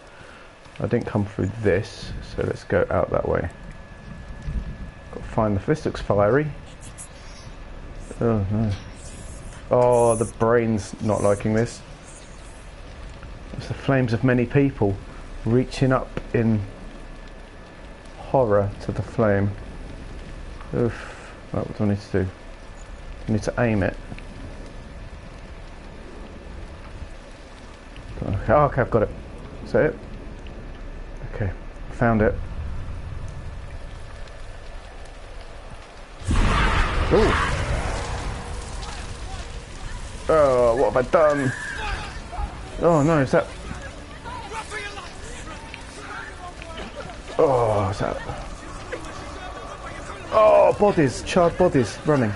I didn't come through this, so let's go out that way. Got to find this looks fiery. Oh no. Oh, the brain's not liking this. It's the flames of many people reaching up in horror to the flame. Oof. Right, what do I need to do? I need to aim it. Okay, oh, okay, I've got it. Is that it? Okay, found it. Ooh. Oh, what have I done? Oh no, is that... Oh, is that... Oh, bodies, charred bodies running.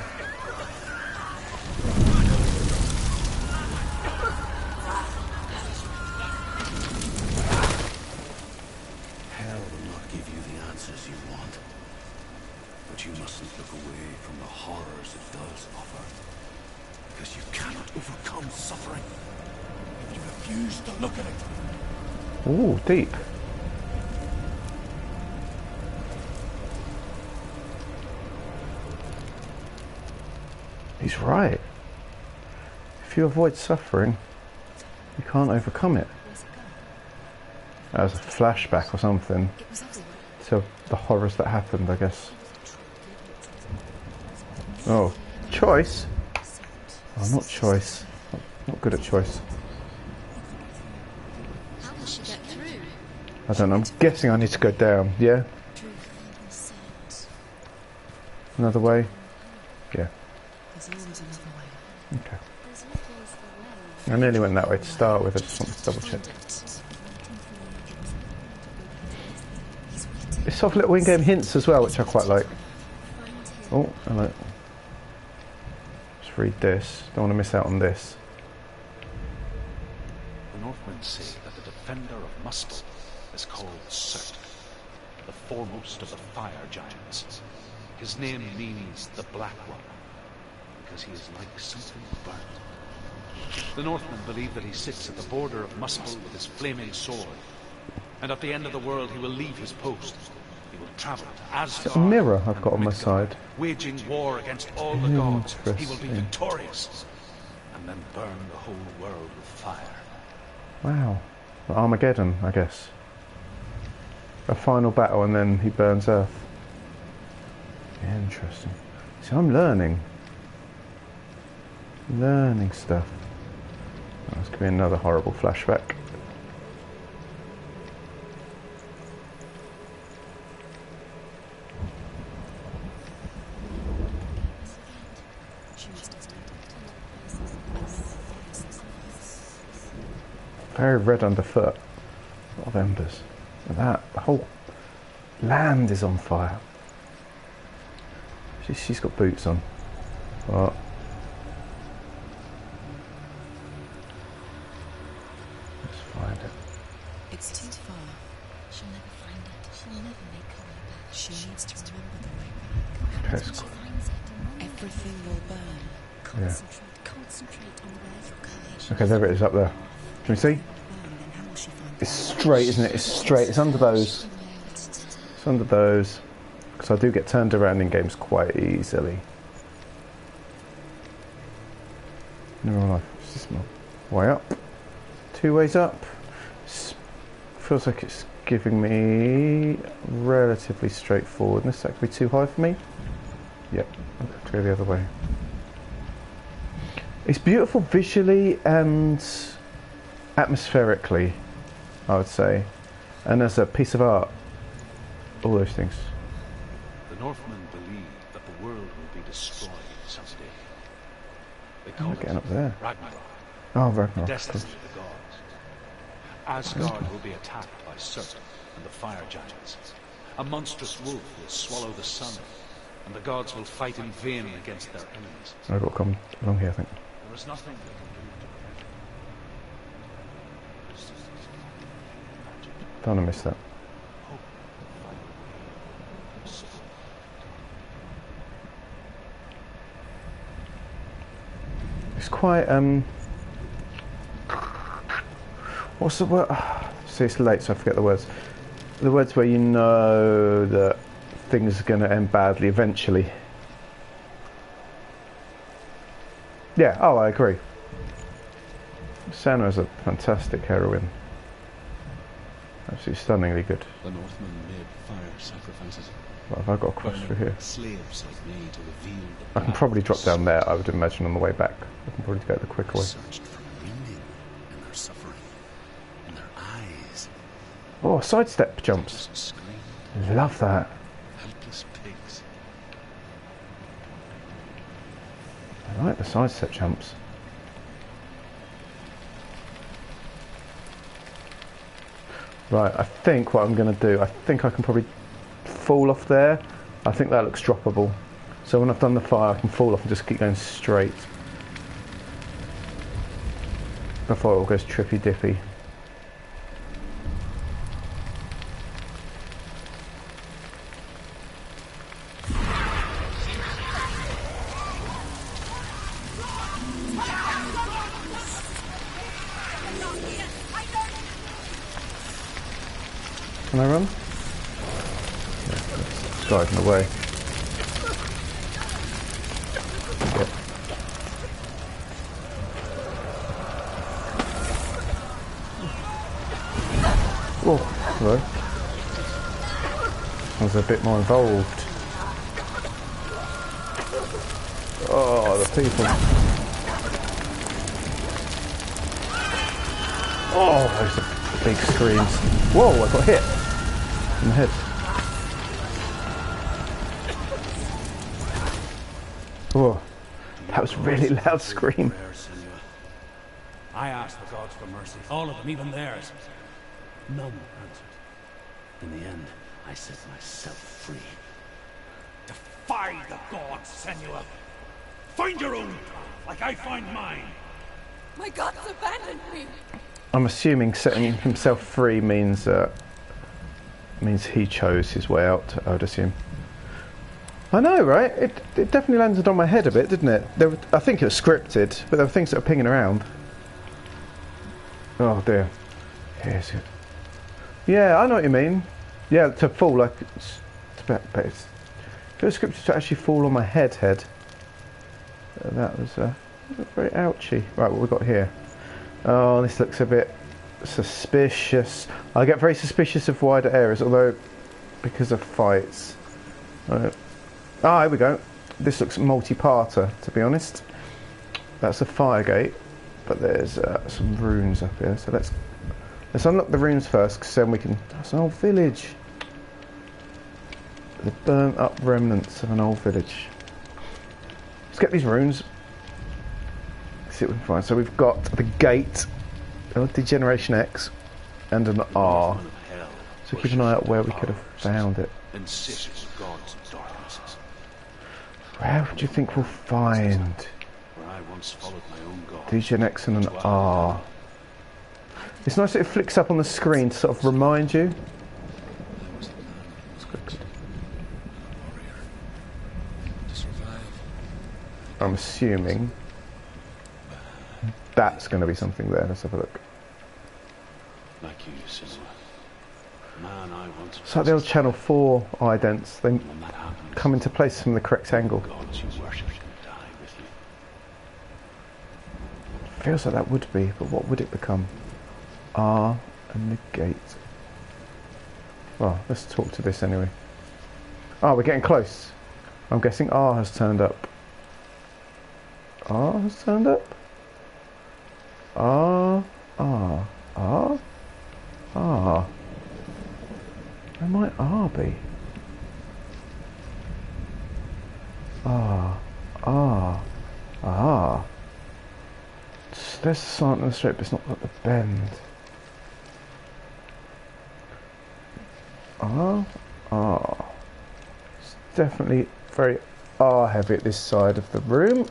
Hell will not give you the answers you want. But you mustn't look away from the horrors it does offer. Because you cannot overcome suffering if you refuse to look at it. Ooh, deep. He's right. If you avoid suffering, you can't overcome it. That was a flashback or something to the horrors that happened, I guess. Oh, choice? Oh, not choice. Not good at choice. How will she get through? I don't know. I'm guessing I need to go down. Yeah? Another way? Yeah. There's always another way. Okay. I nearly went that way to start with. I just want to double check. It's soft little in-game hints as well, which I quite like. Oh, hello. Just read this. Don't want to miss out on this. The Northmen say that the defender of Muspel is called Surt, the foremost of the fire giants. His name means the Black One, because he is like something burnt. The Northmen believe that he sits at the border of Muspel with his flaming sword, and at the end of the world he will leave his post. He will travel to Asgard. A mirror I've and got on my Midgard, side. waging war against all the gods. He will be Interesting. victorious, and then burn the whole world with fire. Wow. Armageddon, I guess. A final battle and then he burns Earth. Interesting. See, I'm learning. Learning stuff. Oh, this could be another horrible flashback. Very red underfoot. A lot of embers. Look at that. The whole land is on fire. She's got boots on. What? Let's find it. It's too far. She'll never find it. She'll never make her way back. She needs to remember the way back. Okay, When it's she cool. finds it, Everything will burn. Concentrate on where your courage. Okay, there it is up there. Can you see? Burn, then how will she find It's straight, isn't it? It's straight. It's under those. It's under those. Because I do get turned around in games quite easily. In real life, it's just my way up. 2 ways up. Feels like it's giving me relatively straightforwardness. That could be too high for me. Yep, I'll have to go the other way. It's beautiful visually and atmospherically, I would say. And as a piece of art, all those things. The Northmen believe that the world will be destroyed someday. They Oh, call we're it getting up there. Ragnarok, Oh, the Ragnarok. destiny of the gods. Asgard will be attacked by Surt and the fire giants. A monstrous wolf will swallow the sun, and the gods will fight in vain against their enemies. I've got to come along here, I think. There is nothing they can do to prevent it. Don't want to miss that. Hope will find a way of suffering. It's quite, what's the word? See, it's late, so I forget the words. The words where you know that things are going to end badly eventually. Yeah, oh, I agree. Senua is a fantastic heroine. Absolutely stunningly good. The Northmen made fire sacrifices. What have I got across through here? Slaves like me to reveal the I can probably drop down there, I would imagine, on the way back. I can probably go the quicker way. searched for meaning in their suffering, in their eyes, Oh, sidestep jumps. Just scream. Love that. Helpless pigs. I like the sidestep jumps. Right, I think what I'm going to do, I think I can probably fall off there. I think that looks droppable. So when I've done the fire, I can fall off and just keep going straight. Before it all goes trippy dippy. Can I run? Yeah, it's driving away. Yeah. Oh, hello. I was a bit more involved. Oh, the people. Oh, those are big screams. Whoa, I got hit in the head. Oh, that was a really loud scream. I asked the gods for mercy, all of them, even theirs. None answered. In the end, I set myself free. Defy the gods, Senua! Find your own path, like I find mine! My gods abandoned me! I'm assuming setting himself free means he chose his way out, I would assume. I know, right? It definitely landed on my head a bit, didn't it? I think it was scripted, but there were things that were pinging around. Oh dear. Here's it. Yeah, I know what you mean. Yeah, to fall like it's but it's if it was scripted to actually fall on my head. That was very ouchy. Right, what we got here? Oh, this looks a bit suspicious. I get very suspicious of wider areas, although because of fights. Here we go. This looks multi-parter, to be honest. That's a fire gate, but there's some runes up here. So let's unlock the runes first, because then we can. That's an old village. The burnt up remnants of an old village. Let's get these runes. See what we can find. So we've got the gate, Degeneration X, and an R. So keep an eye out where we could have found it. Where would you think we'll find Degen X and an R? It's nice that it flicks up on the screen to sort of remind you. I'm assuming that's going to be something there. Let's have a look. Like you, Senua. Man, I want It's like the old Channel 4 idents. They when that happens, come into place from the correct angle. gods you worship can die with you. Feels like that would be, but what would it become? R and negate. Well, let's talk to this anyway. Oh, we're getting close. I'm guessing R has turned up. R has turned up? R. Where might R be? There's the slant on the straight, but it's not got the bend. It's definitely very R heavy at this side of the room.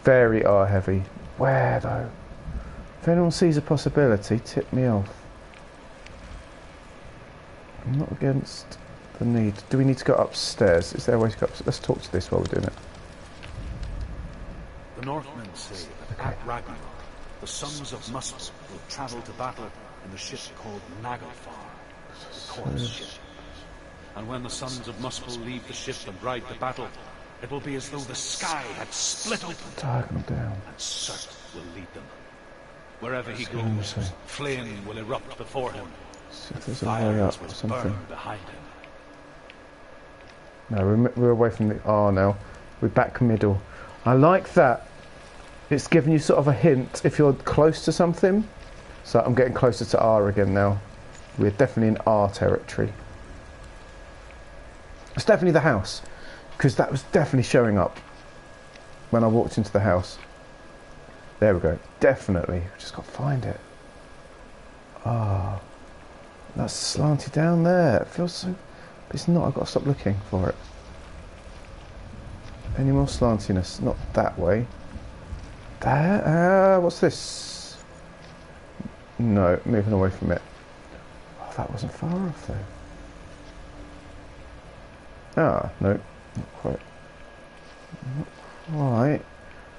Very R heavy. Where though? If anyone sees a possibility, tip me off. I'm not against the need. Do we need to go upstairs? Is there a way to go upstairs? Let's talk to this while we're doing it. The Northmen say that at Ragnarok, the sons of Muspel will travel to battle in the ship called Naglfar, the Chorus ship. And when the sons of Muspel leave the ship and ride to battle, it will be as though the sky had split open, Diagonal down. and Surt will lead them. Wherever he goes, flame will erupt before him, See and if there's a fire way up will or something. burn behind him. No, we're away from the R now. We're back middle. I like that. It's giving you sort of a hint if you're close to something. So I'm getting closer to R again now. We're definitely in our territory. It's definitely the house, because that was definitely showing up when I walked into the house. There we go. Definitely. Just got to find it. Ah, that's slanted down there. It feels so... But it's not. I've got to stop looking for it. Any more slantiness? Not that way. There? What's this? No, moving away from it. Oh, that wasn't far off though. Ah, no, not quite. Not quite.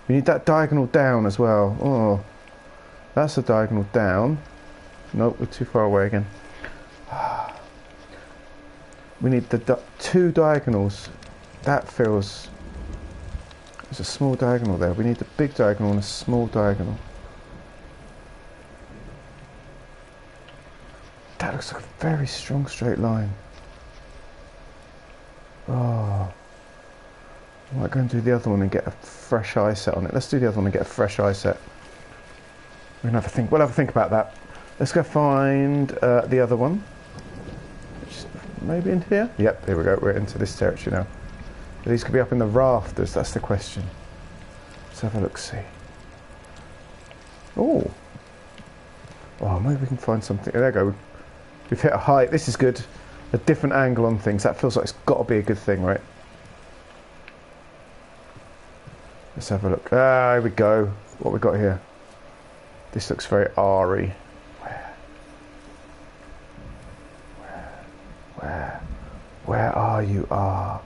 We need that diagonal down as well. Oh, that's a diagonal down. Nope, we're too far away again. We need the two diagonals. That feels... There's a small diagonal there. We need the big diagonal and a small diagonal. That looks like a very strong straight line. Oh. I might go and do the other one and get a fresh eye set on it. Let's do the other one and get a fresh eye set. We'll have a think about that. Let's go find the other one. Maybe in here? Yep, here we go. We're into this territory now. These could be up in the rafters, that's the question. Let's have a look-see. Oh. Oh, maybe we can find something. There we go. We've hit a height. This is good. A different angle on things. That feels like it's got to be a good thing, right? Let's have a look. Ah, here we go. What we got here? This looks very R-y. Where are you? Ah.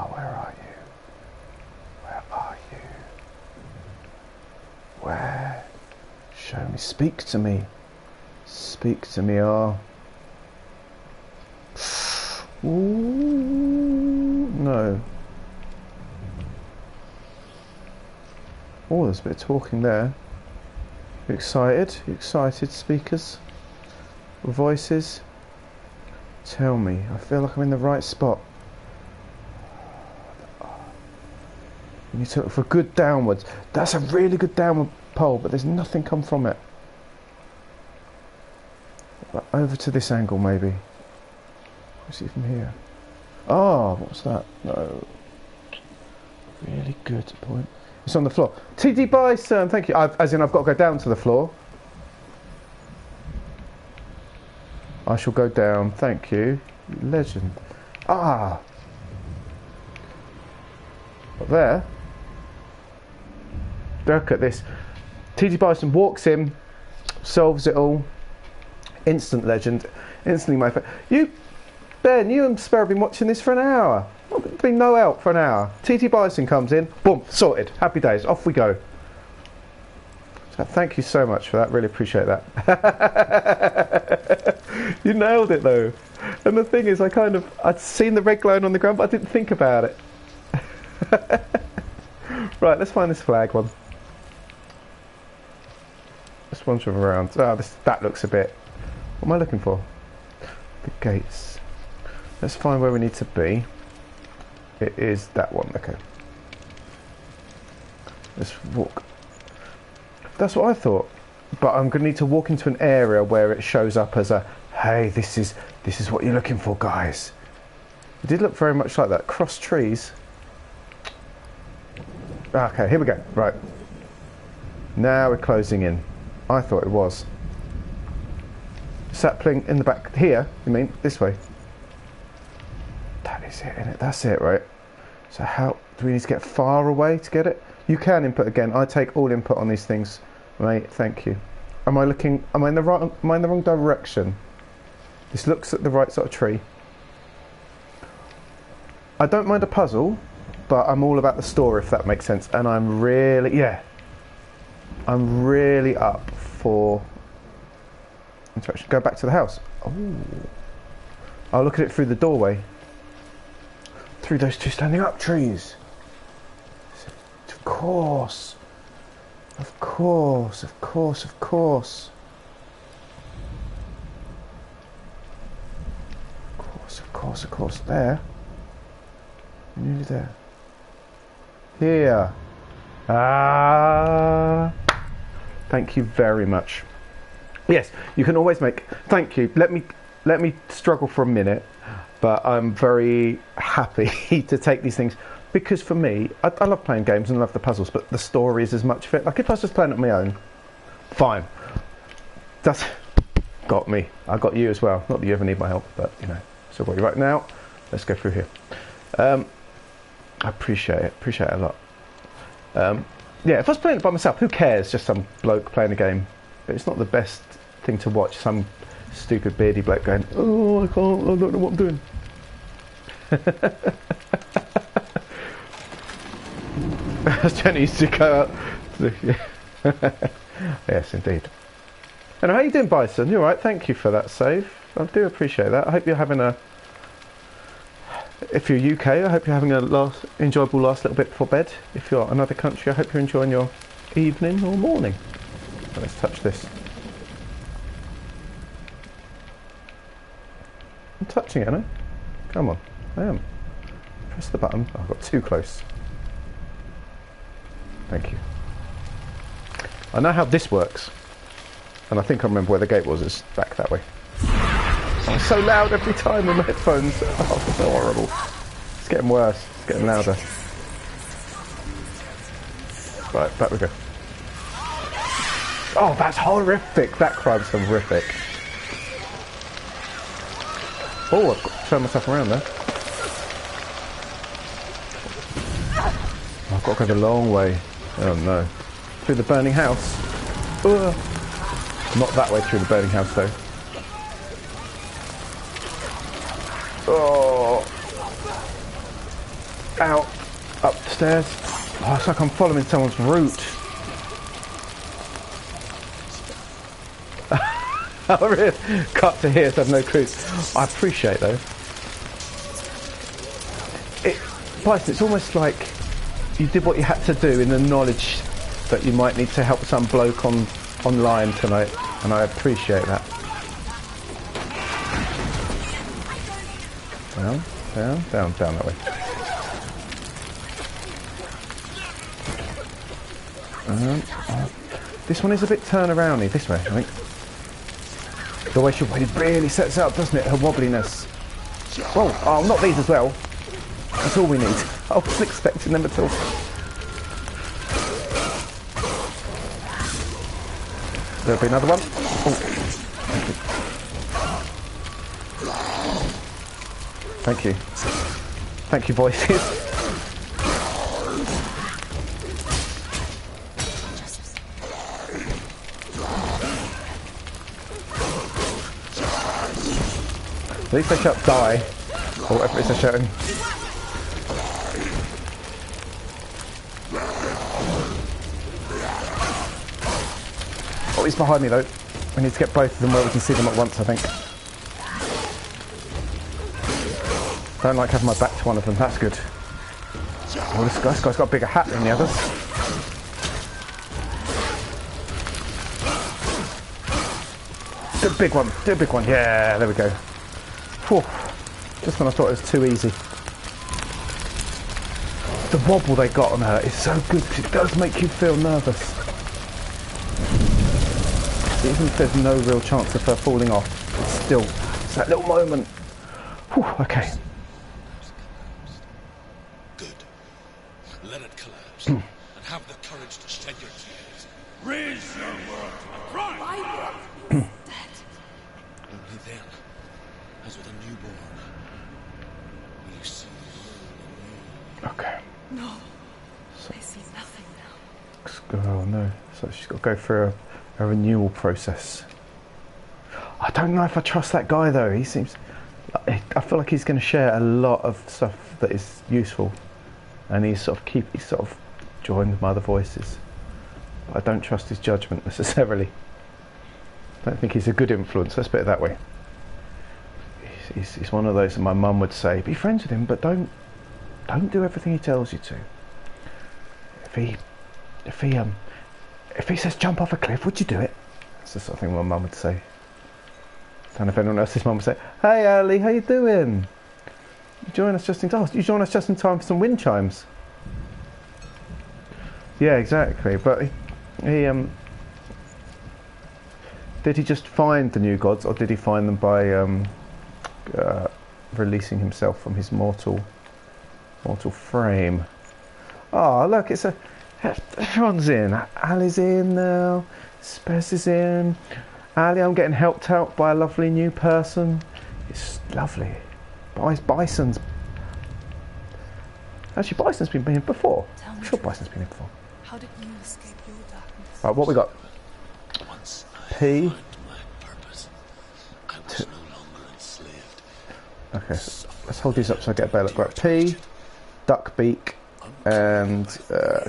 Where are you? Where are you? Where? Show me. Speak to me. Speak to me, Ooh, no. Oh, there's a bit of talking there. You excited? You excited, speakers? Voices? Tell me. I feel like I'm in the right spot. You need to look for good downwards. That's a really good downward pole, but there's nothing come from it. Over to this angle, maybe. Let's see from here. Oh, what's that? No. Really good point. It's on the floor. TD Bison, thank you. As in, I've got to go down to the floor. I shall go down. Thank you. Legend. Ah. Up there. Look at this. TD Bison walks in, solves it all. Instant legend. Instantly my favorite. You, Ben, you and Sparrow have been watching this for an hour. There's been no help for an hour. TT Bison comes in, boom, sorted. Happy days. Off we go. So thank you so much for that. Really appreciate that. You nailed it though. And the thing is, I'd seen the red glowing on the ground, but I didn't think about it. Right, let's find this flag one. Let's wander around. Oh, that looks a bit... What am I looking for? The gates. Let's find where we need to be. It is that one. Okay. Let's walk. That's what I thought. But I'm going to need to walk into an area where it shows up as a, hey, this is what you're looking for, guys. It did look very much like that. Cross trees. Okay, here we go. Right. Now we're closing in. I thought it was. Sapling in the back. Here, you mean? This way. That is it, isn't it? That's it, right? So how... Do we need to get far away to get it? You can input again. I take all input on these things. Mate, thank you. Am I looking... Am I in the wrong direction? This looks at the right sort of tree. I don't mind a puzzle, but I'm all about the story, if that makes sense. And I'm really... Yeah. I'm really up for... interaction. Go back to the house. Oh. I'll look at it through the doorway. Through those two standing up trees. Of course. Of course, of course, of course. Of course, of course, of course. There. Nearly there. Here. Thank you very much. Yes, you can always make... Thank you. Let me struggle for a minute, but I'm very happy to take these things, because for me, I love playing games and love the puzzles, but the story is as much of it. Like if I was just playing it on my own, fine. That's got me. I got you as well. Not that you ever need my help, but you know, so got you right now. Let's go through here. I appreciate it. Appreciate it a lot. Yeah, if I was playing it by myself, who cares? Just some bloke playing a game. But it's not the best thing to watch. Some stupid beardy bloke going, "Oh, I can't. I don't know what I'm doing." As Jenny used to go out. Yes, indeed. And how are you doing, Bison? You all right? Thank you for that save. I do appreciate that. I hope you're having a... If you're UK, I hope you're having a enjoyable last little bit before bed. If you're another country, I hope you're enjoying your evening or morning. So let's touch this. I'm touching it, aren't I? Come on. I am. Press the button. Oh, I got too close. Thank you. I know how this works. And I think I remember where the gate was. It's back that way. Oh, it's so loud every time in my headphones. Oh, it's so horrible. It's getting worse. It's getting louder. Right, back we go. Oh, that's horrific. That crime's horrific. Oh, I've got to turn myself around there. I've got to go the long way. Oh no. Through the burning house. Ugh. Not that way through the burning house though. Oh. Out. Upstairs. Oh, it's like I'm following someone's route. Oh, really? Cut to here, so I've no clue. I appreciate though. Bison, it's almost like you did what you had to do in the knowledge that you might need to help some bloke online tonight, and I appreciate that. Down, down, down, down that way. This one is a bit turnaroundy, this way, I think. The way she really sets out, doesn't it? Her wobbliness. Whoa, oh, not these as well. That's all we need. I wasn't expecting them at all. There'll be another one. Oh. Thank you. Thank you, voices. At least they shall die, or whatever it is they're shouting. Oh, he's behind me though. We need to get both of them where we can see them at once, I think. Don't like having my back to one of them, that's good. Oh, this guy's got a bigger hat than the others. Do a big one, do a big one. Yeah, there we go. Whew. Just when I thought it was too easy. The wobble they got on her is so good because it does make you feel nervous. Even if there's no real chance of her falling off, it's that little moment. Whew, okay. Good. Let it collapse. And have the courage to shed your tears. Raise your world to a cry. My world is dead. Only then, as with a newborn, will you see the world anew. Okay. No. So, I see nothing now. oh no. So she's got to go through a renewal process. I don't know if I trust that guy though. He seems... I feel like he's going to share a lot of stuff that is useful. And he's sort of joined my other voices. But I don't trust his judgment necessarily. I don't think he's a good influence, let's put it that way. He's one of those that my mum would say, be friends with him, but don't do everything he tells you to. If he says jump off a cliff, would you do it? That's the sort of thing my mum would say. I don't know if anyone else's mum would say, hey Ali, how you doing? You join us just in time for some wind chimes. Yeah, exactly. But he did he just find the new gods, or did he find them by releasing himself from his mortal frame? Oh, look, it's everyone's in. Ali's in now. Spez is in. Ali, I'm getting helped out by a lovely new person. It's lovely. Bison's... Actually, Bison's been here before. I'm sure Bison's been here before. How did you escape your darkness? Right, what we got? Once P. I found my purpose, I was no longer enslaved. Okay, let's hold these up so I get a better look. Right, P, duck beak, and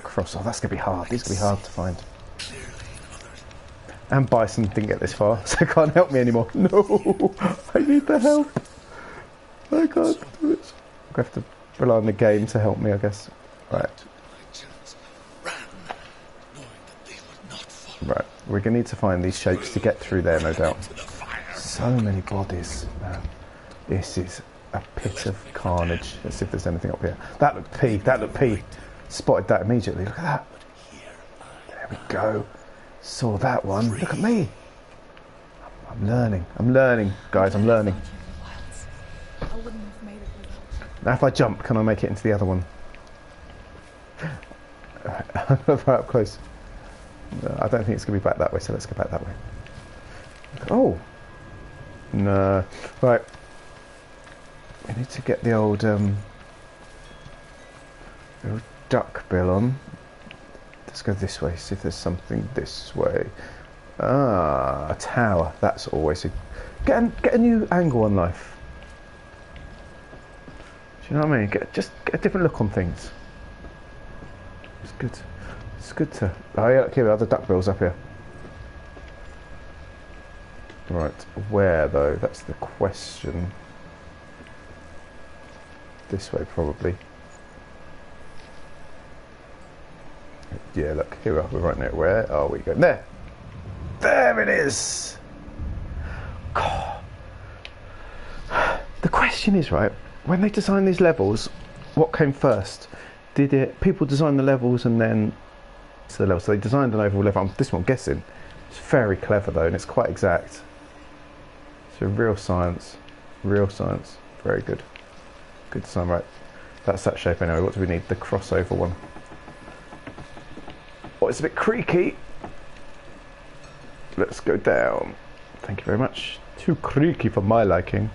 cross. Oh, that's going to be hard. These are going to be hard to find. And Bison didn't get this far, so can't help me anymore. No, I need the help. I can't do it. I have to rely on the game to help me, I guess. Right. Right, we're going to need to find these shapes to get through there, no doubt. So many bodies, man. This is a pit of carnage. Let's see if there's anything up here. That looked P. That looked P. Spotted that immediately. Look at that. There we go. Saw that one. Look at me. I'm learning. I'm learning, guys. I'm learning. I wouldn't have made it without. Now if I jump, can I make it into the other one? Right up close. No, I don't think it's going to be back that way, so let's go back that way. Oh! No. Right. We need to get the old duck bill on. Let's go this way, see if there's something this way. Ah, a tower. That's always a... Get a new angle on life. Do you know what I mean? Just get a different look on things. It's good. It's good to... Oh yeah, look here, other duck bills up here. Right, where though? That's the question. This way probably. Yeah, look, here we are, we're right near it. Where are we going? There! There it is! God. The question is, right, when they designed these levels, what came first? People design the levels and then to the level? So they designed an overall level. This one, I'm guessing. It's very clever though, and it's quite exact. So real science. Real science. Very good. Good design, right. That's that shape anyway. What do we need? The crossover one. Oh, it's a bit creaky. Let's go down. Thank you very much. Too creaky for my liking.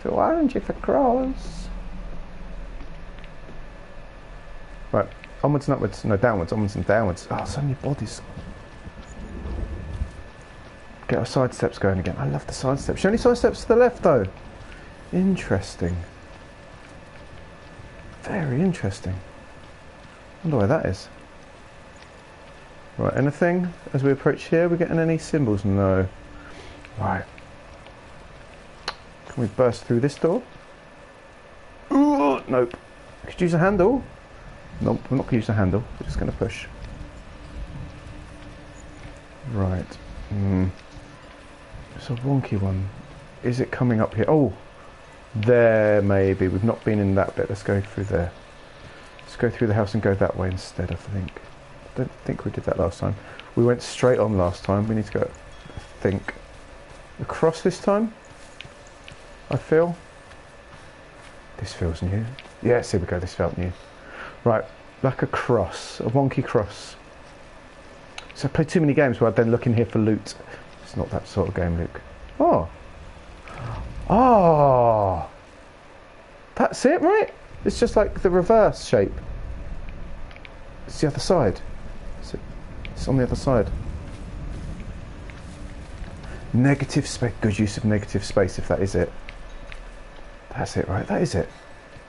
Too orangey for cross. Right, onwards and upwards. No, downwards, onwards and downwards. Oh, so many bodies. Get our side steps going again. I love the side steps. She only side steps to the left though. Interesting. Very interesting. Wonder where that is. Right, anything as we approach here? We getting any symbols? No. Right. Can we burst through this door? Ooh, nope. Could use a handle. Nope, we're not going to use a handle. We're just going to push. Right. It's a wonky one. Is it coming up here? Oh, there maybe. We've not been in that bit. Let's go through there. Let's go through the house and go that way instead, I think. I don't think we did that last time. We went straight on last time. We need to go, I think, across this time, I feel. This feels new. Yes, here we go. This felt new. Right, like a cross, a wonky cross. So I played too many games where I'd then look in here for loot. It's not that sort of game, Luke. Oh. Oh. That's it, right? It's just like the reverse shape. It's the other side. It's on the other side. Negative space. Good use of negative space if that is it. That's it, right? That is it.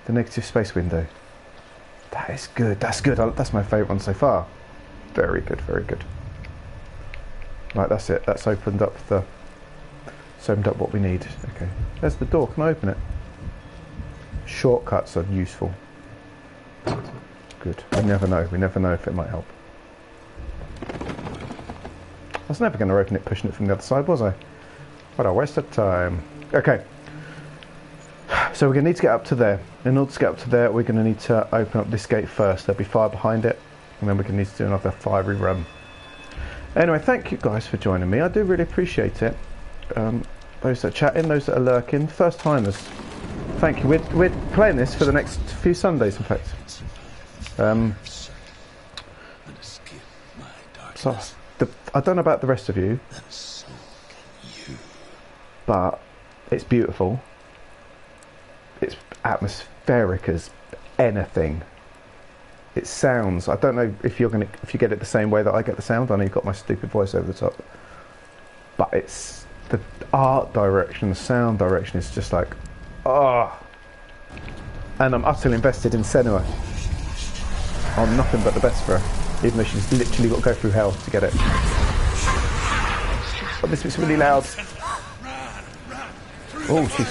The negative space window. That is good. That's good. That's my favourite one so far. Very good. Very good. Right, that's it. That's opened up what we need. Okay. There's the door. Can I open it? Shortcuts are useful. Good. We never know. We never know if it might help. I was never going to open it pushing it from the other side, was I? What a waste of time. Okay. So we're going to need to get up to there. in order to get up to there, we're going to need to open up this gate first. There'll be fire behind it, and then we're going to need to do another fiery run. Anyway, thank you guys for joining me. I do really appreciate it. Those that are chatting, those that are lurking, first timers. Thank you. We're playing this for the next few Sundays, in fact. So I don't know about the rest of you, but it's beautiful. It's atmospheric as anything. It sounds. I don't know if you get it the same way that I get the sound. I know you've got my stupid voice over the top, but it's the art direction, the sound direction is just like, ah. Oh. And I'm utterly invested in Senua. I'm nothing but the best for her, even though she's literally got to go through hell to get it. Oh, this bit's really loud. Oh, she's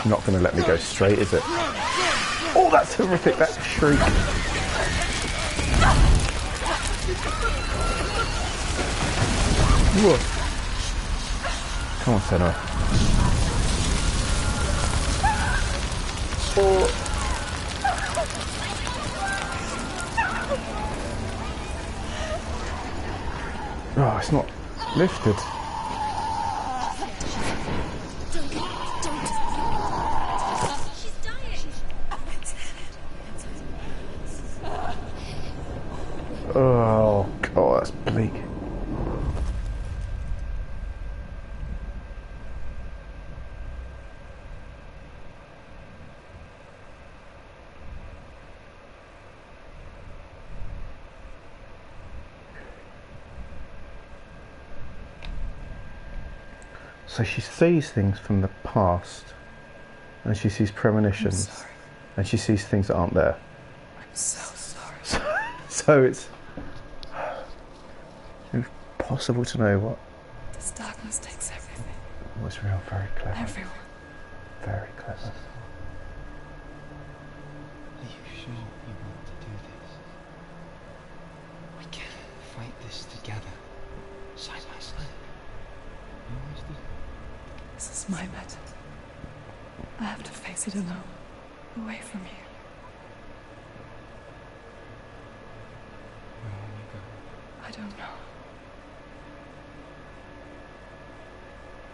not going to let me go straight, is it? Oh, that's horrific, that shriek. Whoa. Come on, Senua. Oh. Oh, it's not lifted. Oh, God, that's bleak. So she sees things from the past, and she sees premonitions, and she sees things that aren't there. I'm so sorry. So it's impossible to know what. This darkness takes everything. What's real? Very clever. Everyone. Very clever. Are you sure you want to do this? We can fight this together, side by side. You always do. This is my battle. I have to face it alone, away from you. Where will we go? I don't know.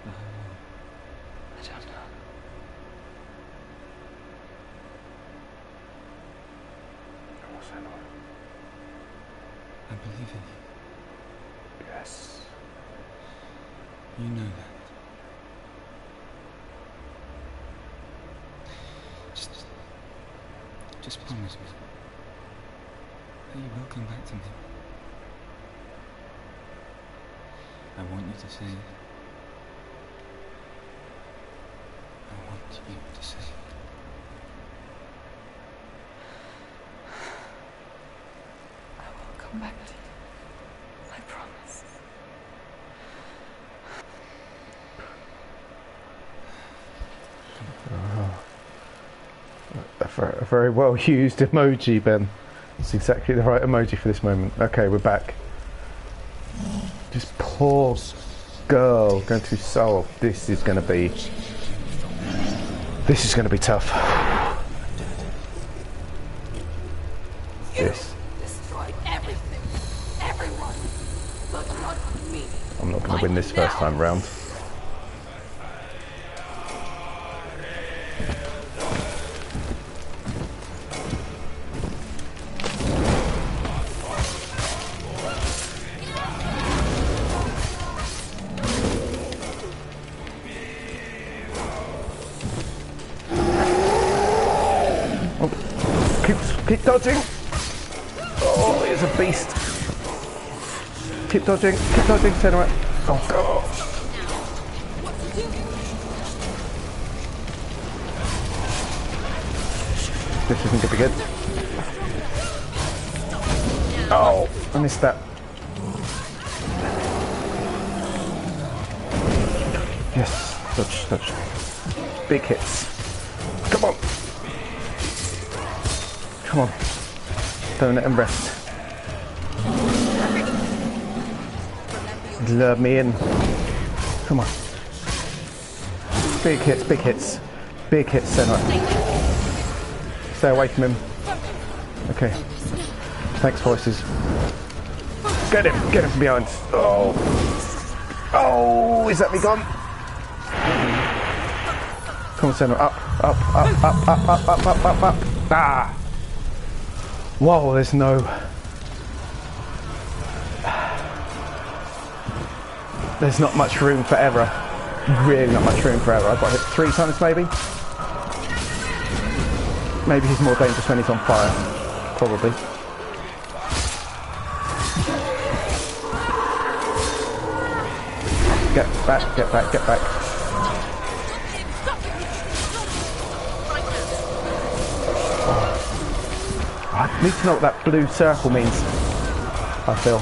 I don't know. I believe in you. Yes. You know that. Just promise me that you will come back to me. I want you to say it. I want you to say it. I will come back to you. I promise. A very well used emoji, Ben. It's exactly the right emoji for this moment. Okay, we're back. This poor girl going through soul. This is going to be tough. Yes. Destroyed everything. Everyone. But not me. I'm not going to win this first time round. Keep dodging! Oh, it's a beast! Keep dodging, Senua! Oh god! This isn't gonna be good. Oh, I missed that. Yes, dodge. Big hits. Come on! Come on. Don't let him rest. Lure me in. Come on. Big hits. Big hit, Senua. Stay away from him. Okay. Thanks, voices. Get him from behind. Oh. Oh, is that me gone? Come on, Senua. Up. Ah. Whoa, there's no... There's not much room for error. Really not much room for error. I've got hit 3 times maybe. Maybe he's more dangerous when he's on fire. Probably. Get back. I need to know what that blue circle means. I feel.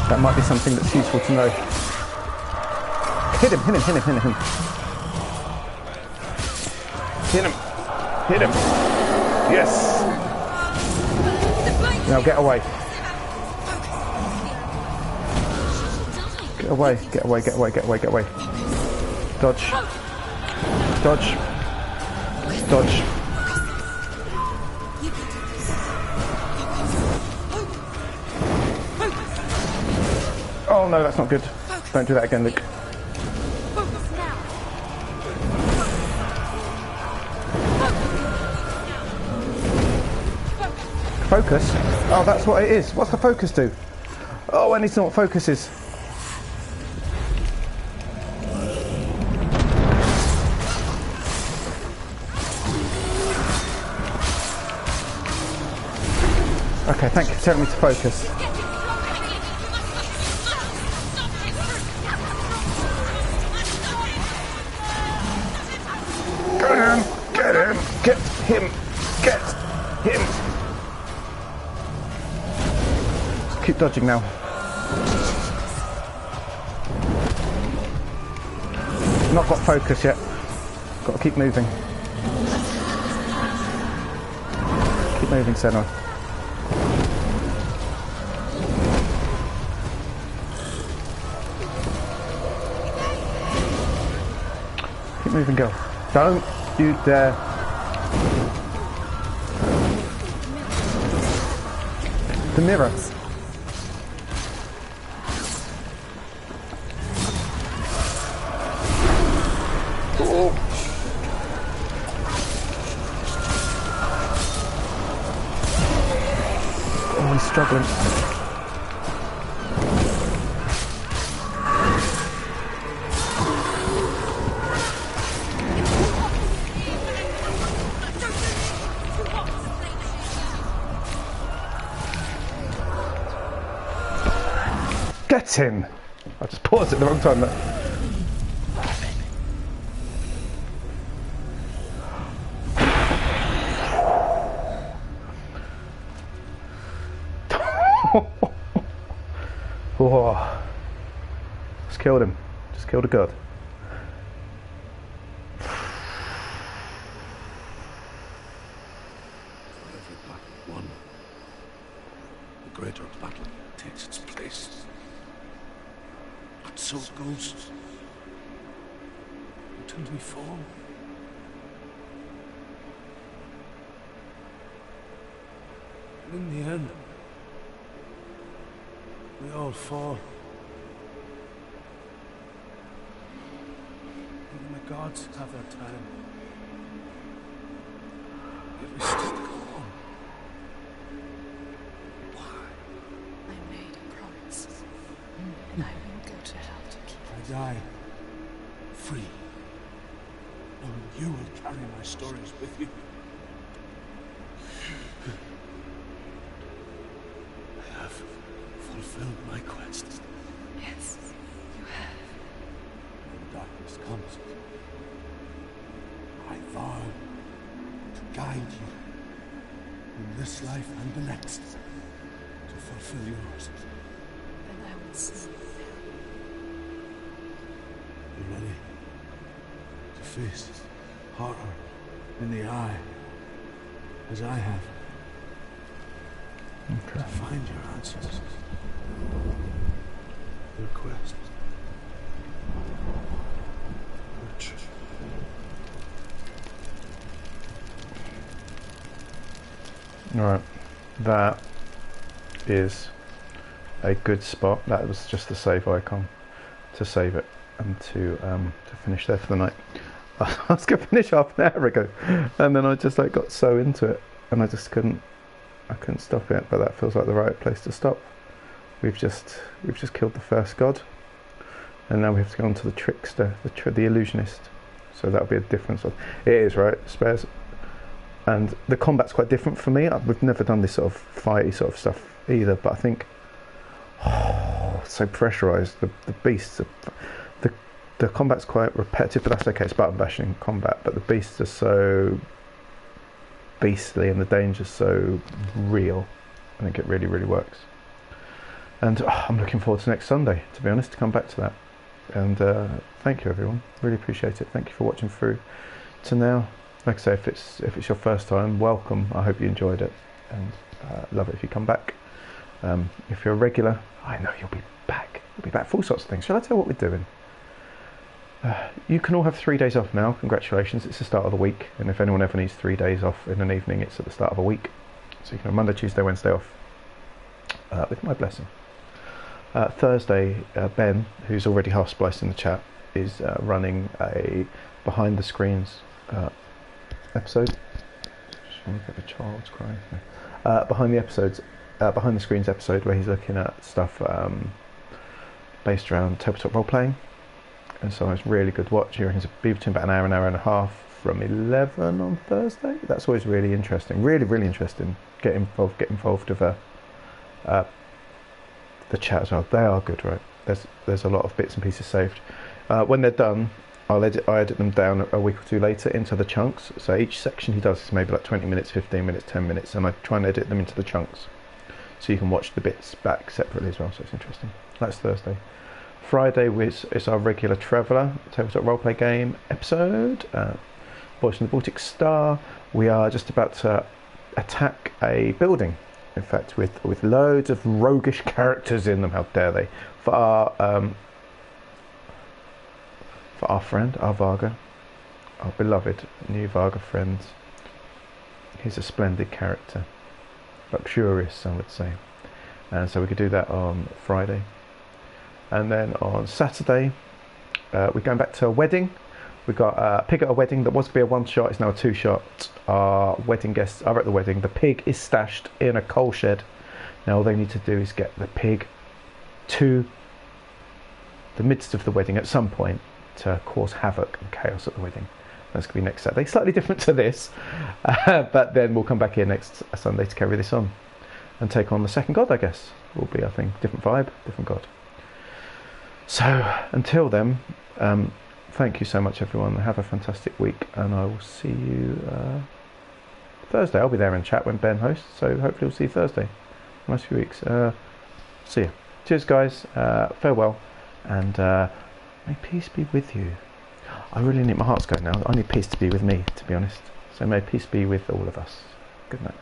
That might be something that's useful to know. Hit him. Hit him. Yes. Now get away. Get away. Dodge. Oh no, that's not good. Don't do that again, Luke. Focus? Oh, that's what it is. What's the focus do? Oh, I need to know what focus is. Okay, thank you for telling me to focus. Get him. Keep dodging now. Not got focus yet. Got to keep moving. Keep moving, Senua. Keep moving, girl. Don't you dare. The mirror. Oh. Oh, he's struggling. Get him! I just paused at the wrong time. Oh. Just killed him. Just killed a god. For every battle won, the greater battle takes its place. But so it goes until we fall. And in the end, we all fall. Even the gods have their time. Yet we still go on. Why? I made a promise, and I will go to hell to keep it. I die free, knowing you will carry my stories with you. I have fulfilled my quest. Yes, you have. When darkness comes, I vow to guide you in this life and the next to fulfill yours. Then I will see you there. You ready to face horror in the eye, as I have? Okay. To find your answers, your quest, your truth. Right, that is a good spot. That was just the save icon to save it and to finish there for the night. I was going to finish half an hour ago, and then I just like got so into it, and I couldn't stop it. But that feels like the right place to stop. We've just killed the first god, and now we have to go on to the trickster, the illusionist. So that'll be a different sort. It is, right, Spares, and the combat's quite different for me. We've never done this sort of fighty sort of stuff either, but I think it's so pressurised. The beasts are, the combat's quite repetitive, but that's okay. It's button bashing combat, but the beasts are so beastly and the danger's so real. I think it really, really works. And I'm looking forward to next Sunday, to be honest, to come back to that. And thank you, everyone. Really appreciate it. Thank you for watching through to now. Like I say, if it's your first time, welcome. I hope you enjoyed it, and love it if you come back. If you're a regular, I know you'll be back. You'll be back for all sorts of things. Shall I tell you what we're doing? You can all have 3 days off now. Congratulations, it's the start of the week. And if anyone ever needs 3 days off in an evening, it's at the start of a week. So you can have Monday, Tuesday, Wednesday off with my blessing. Thursday, Ben, who's already half spliced in the chat, is running a behind the screens episode. Just want to get the child's crying. Behind the screens episode where he's looking at stuff based around tabletop role playing. And so it's really good watch. He reckons it'll be between about an hour and a half from 11 on Thursday. That's always really interesting. Really, really interesting. Get involved with the chat as well. They are good, right? There's a lot of bits and pieces saved. When they're done, I edit them down a week or two later into the chunks. So each section he does is maybe like 20 minutes, 15 minutes, 10 minutes, and I try and edit them into the chunks. So you can watch the bits back separately as well, so it's interesting. That's Thursday. Friday is our regular Traveller tabletop roleplay game episode. Voice from the Baltic Star. We are just about to attack a building, in fact, with loads of roguish characters in them. How dare they? For our friend, our Varga, our beloved new Varga friend. He's a splendid character, luxurious, some would say. And so we could do that on Friday. And then on Saturday, we're going back to a wedding. We've got a pig at a wedding that was going to be a one-shot, it's now a two-shot. Our wedding guests are at the wedding. The pig is stashed in a coal shed. Now all they need to do is get the pig to the midst of the wedding at some point to cause havoc and chaos at the wedding. That's going to be next Saturday. Slightly different to this, but then we'll come back here next Sunday to carry this on and take on the second god, I guess. Will be, I think, different vibe, different god. So until then, thank you so much, everyone. Have a fantastic week, and I will see you Thursday. I'll be there in chat when Ben hosts, so hopefully we'll see you Thursday. Nice few weeks. See you. Cheers, guys. Farewell, and may peace be with you. I really need, my heart's going now. I need peace to be with me, to be honest. So may peace be with all of us. Good night.